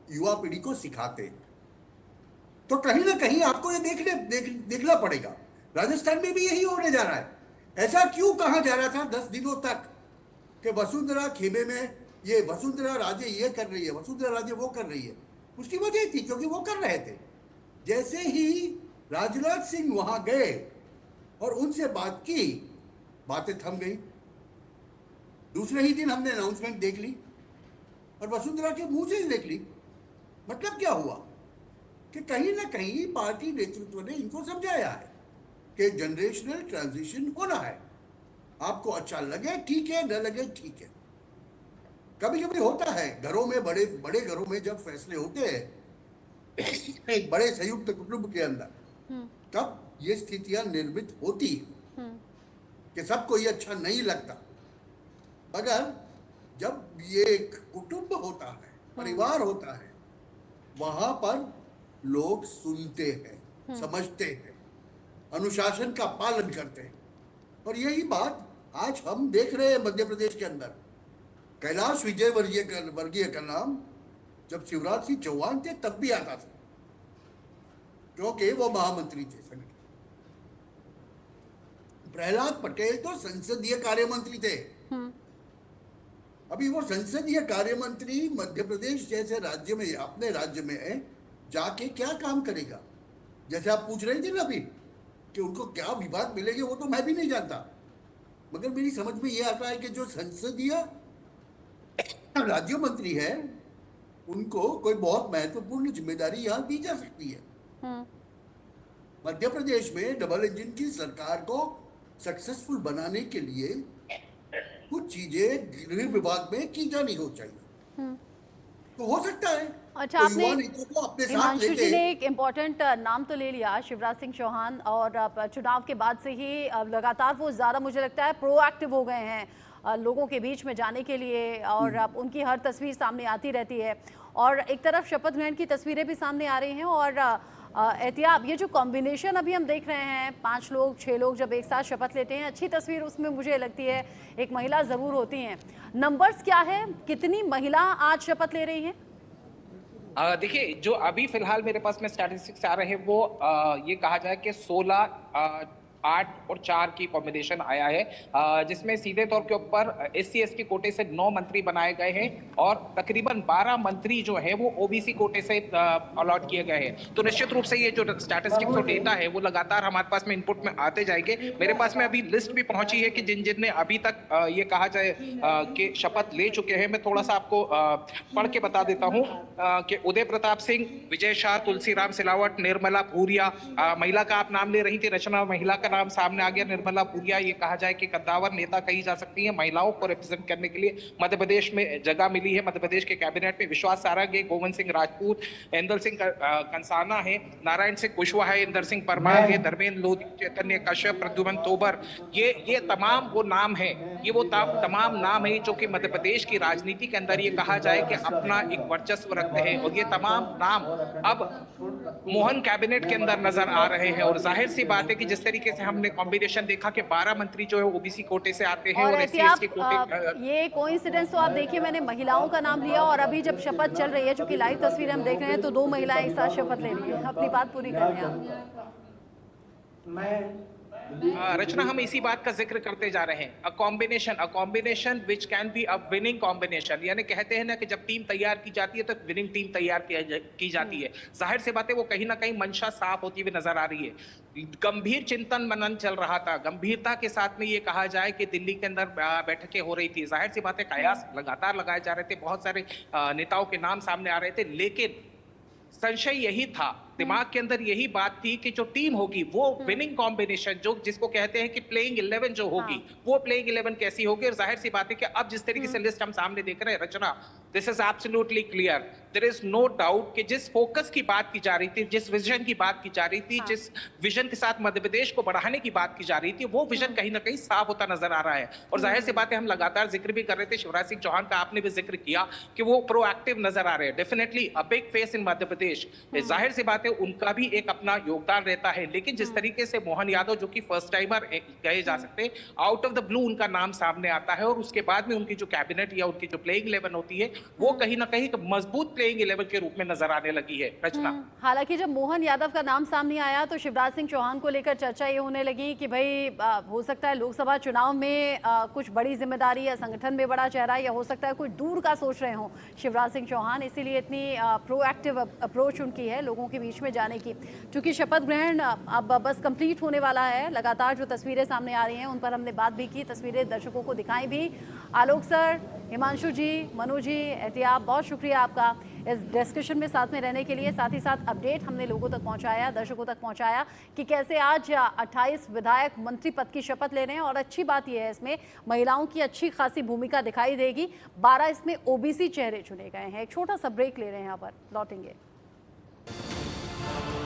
S4: युवा पीढ़ी को सिखाते हैं। तो कहीं ना कहीं आपको ये देखना पड़ेगा। राजस्थान में भी यही होने जा रहा है। ऐसा क्यों कहा जा रहा था 10 दिनों तक कि वसुंधरा खेमे में ये वसुंधरा राजे ये कर रही है, वसुंधरा राजे वो कर रही है? उसकी वजह थी क्योंकि वो कर रहे थे। जैसे ही राजनाथ सिंह वहां गए और उनसे बात की, बातें थम गई। दूसरे ही दिन हमने अनाउंसमेंट देख ली और वसुंधरा के मुंह से ही देख ली। मतलब क्या हुआ कि कहीं ना कहीं पार्टी नेतृत्व ने इनको समझाया है कि जनरेशनल ट्रांजिशन होना है। आपको अच्छा लगे ठीक है, न लगे ठीक है। कभी कभी होता है घरों में, बड़े बड़े घरों में जब फैसले होते हैं एक बड़े संयुक्त कुटुंब के अंदर, तब ये स्थितियां निर्मित होती है कि सबको ये अच्छा नहीं लगता। मगर जब ये एक कुटुंब होता है, परिवार होता है, वहां पर लोग सुनते हैं, समझते हैं, अनुशासन का पालन करते हैं। और यही बात आज हम देख रहे हैं मध्य प्रदेश के अंदर। कैलाश विजयवर्गीय का नाम जब शिवराज सिंह चौहान थे तब भी आता था, क्योंकि वो महामंत्री थे संगठन। प्रहलाद पटेल तो संसदीय कार्य मंत्री थे। अभी वो संसदीय कार्य मंत्री मध्य प्रदेश जैसे राज्य में, अपने राज्य में जाके क्या काम करेगा? जैसे आप पूछ रहे थे ना अभी कि उनको क्या विभाग मिलेंगे, वो तो मैं भी नहीं जानता। मगर मेरी समझ में ये आता है कि जो संसदीय राज्य मंत्री है उनको कोई बहुत महत्वपूर्ण जिम्मेदारी यहाँ दी जा सकती है। मध्य प्रदेश में डबल इंजन की सरकार को सक्सेसफुल बनाने के लिए कुछ चीजें गृह विभाग में की जानी हो चाहिए। तो हो सकता है।
S1: अच्छा, आपने हिमांशु जी ने एक इम्पोर्टेंट नाम तो ले लिया, शिवराज सिंह चौहान, और चुनाव के बाद से ही लगातार वो ज़्यादा मुझे लगता है प्रोएक्टिव हो गए हैं लोगों के बीच में जाने के लिए, और उनकी हर तस्वीर सामने आती रहती है। और एक तरफ शपथ ग्रहण की तस्वीरें भी सामने आ रही हैं, और एहतियात, ये जो कॉम्बिनेशन अभी हम देख रहे हैं, 5 लोग 6 लोग जब एक साथ शपथ लेते हैं, अच्छी तस्वीर उसमें मुझे लगती है एक महिला ज़रूर होती हैं। नंबर्स क्या है, कितनी महिला आज शपथ ले रही हैं?
S7: देखिए, जो अभी फिलहाल मेरे पास में स्टैटिस्टिक्स आ रहे हैं वो ये कहा जाए कि 16, 8 और 4 की कॉम्बिनेशन आया है, जिसमें सीधे तौर के ऊपर SC ST कोटे से 9 मंत्री बनाए गए हैं और तकरीबन 12 मंत्री जो है वो OBC कोटे से अलॉट किए गए हैं। तो निश्चित रूप से ये जो स्टैटिस्टिक्स और डेटा है वो लगातार हमारे पास में इनपुट में आते जाएंगे। मेरे पास में अभी लिस्ट भी पहुंची है कि जिन ने अभी तक ये कहा जाए कि शपथ ले चुके हैं। मैं थोड़ा सा आपको पढ़ के बता देता हूँ कि उदय प्रताप सिंह, विजय शाह, तुलसीराम सिलावट, निर्मला भूरिया, महिला का आप नाम ले रही थी रचना, महिला का नाम सामने आ गया, निर्मला भूरिया। ये कहा जाए कि कद्दावर नेता कही जा सकती है। महिलाओं को रिप्रेजेंट करने के लिए मध्य प्रदेश में जगह मिली है। मध्य प्रदेश के कैबिनेट में विश्वास सारंग है, गोविंद सिंह राजपूत, इंदर सिंह कंसाना है, नारायण सिंह कुशवाहा है, इंदर सिंह परमार है, धर्मेंद्र लोधी, चैतन्य कश्यप, प्रद्युमन तोमर। ये तमाम वो नाम है, ये वो तमाम नाम है जो कि मध्य प्रदेश की राजनीति के अंदर ये कहा जाए कि अपना एक वर्चस्व रखते हैं। और ये तमाम नाम अब मोहन कैबिनेट के अंदर नजर आ रहे हैं। और जाहिर सी बात है कि जिस तरीके से हमने कॉम्बिनेशन देखा कि 12 मंत्री जो है OBC कोटे से आते हैं और SC ST कोटे।
S1: ये कोइंसिडेंस तो आप देखिए, मैंने महिलाओं का नाम लिया और अभी जब शपथ चल रही है, जो कि लाइव तस्वीर हम देख रहे हैं, तो 2 महिलाएं एक साथ शपथ ले रही है। अपनी बात पूरी कर रहे हैं आप।
S8: मैं
S7: रचना, हम इसी बात का जिक्र करते जा रहे हैं। A combination which can be a winning combination, यानी कहते हैं ना कि जब टीम तैयार की जाती है तो विनिंग टीम तैयार की जाती है। जाहिर सी बात है वो कहीं ना कहीं मंशा साफ होती हुई नजर आ रही है। गंभीर चिंतन मनन चल रहा था, गंभीरता के साथ में ये कहा जाए कि दिल्ली के अंदर बैठकें हो रही थी। जाहिर सी बात है कयास लगातार लगाए जा रहे थे, बहुत सारे नेताओं के नाम सामने आ रहे थे, लेकिन संशय यही था, दिमाग के अंदर यही बात थी कि जो टीम होगी वो विनिंग कॉम्बिनेशन, जो जिसको कहते हैं कि प्लेइंग 11 जो होगी, वो प्लेइंग 11 कैसी होगी। और जाहिर सी बात है कि अब जिस तरीके से लिस्ट हम सामने देख रहे हैं Rachna, this is absolutely clear, there is no doubt कि जिस फोकस की बात की जा रही थी, जिस विजन की बात की जा रही थी, जिस विजन के साथ मध्य प्रदेश को बढ़ाने की बात की जा रही थी, वो विजन कहीं ना कहीं साफ होता नजर आ रहा है। और जाहिर सी बात है हम लगातार जिक्र भी कर रहे थे, शिवराज सिंह चौहान का आपने भी जिक्र किया कि वो प्रोएक्टिव नजर आ रहे हैं। Definitely a big face in Madhya Pradesh, जाहिर सी बात है उनका भी एक अपना योगदान रहता है। लेकिन जिस तरीके से मोहन यादव, जो कि फर्स्ट टाइमर कहे जा सकते हैं, आउट ऑफ द ब्लू उनका नाम सामने आता है और उसके बाद में उनकी जो कैबिनेट या उनकी जो प्लेइंग 11 होती है वो कहीं ना कहीं मजबूत प्लेइंग 11 के रूप में नजर आने लगी है रचना।
S1: हालांकि जब मोहन यादव का नाम सामने आया तो शिवराज सिंह चौहान को लेकर चर्चा ये होने लगी कि भाई हो सकता है लोकसभा चुनाव में कुछ बड़ी जिम्मेदारी या संगठन में बड़ा चेहरा, या हो सकता है कोई दूर का सोच रहे हो शिवराज सिंह चौहान, इसीलिए इतनी प्रोएक्टिव अप्रोच उनकी है लोगों के बीच में जाने की। क्योंकि शपथ ग्रहण अब बस कंप्लीट होने वाला है, लगातार जो तस्वीरें सामने आ रही हैं उन पर हमने बात भी की, तस्वीरें दर्शकों को दिखाई भी। आलोक सर, हिमांशु जी, मनु जी, एहतियाब, बहुत शुक्रिया आपका इस डिस्कशन में साथ में रहने के लिए। साथ ही साथ अपडेट हमने लोगों तक पहुंचाया, दर्शकों तक पहुंचाया कि कैसे आज 28 विधायक मंत्री पद की शपथ ले रहे हैं। और अच्छी बात यह है इसमें महिलाओं की अच्छी खासी भूमिका दिखाई देगी। 12 इसमें ओबीसी चेहरे चुने गए हैं। एक छोटा सा ब्रेक ले रहे हैं, यहाँ पर लौटेंगे।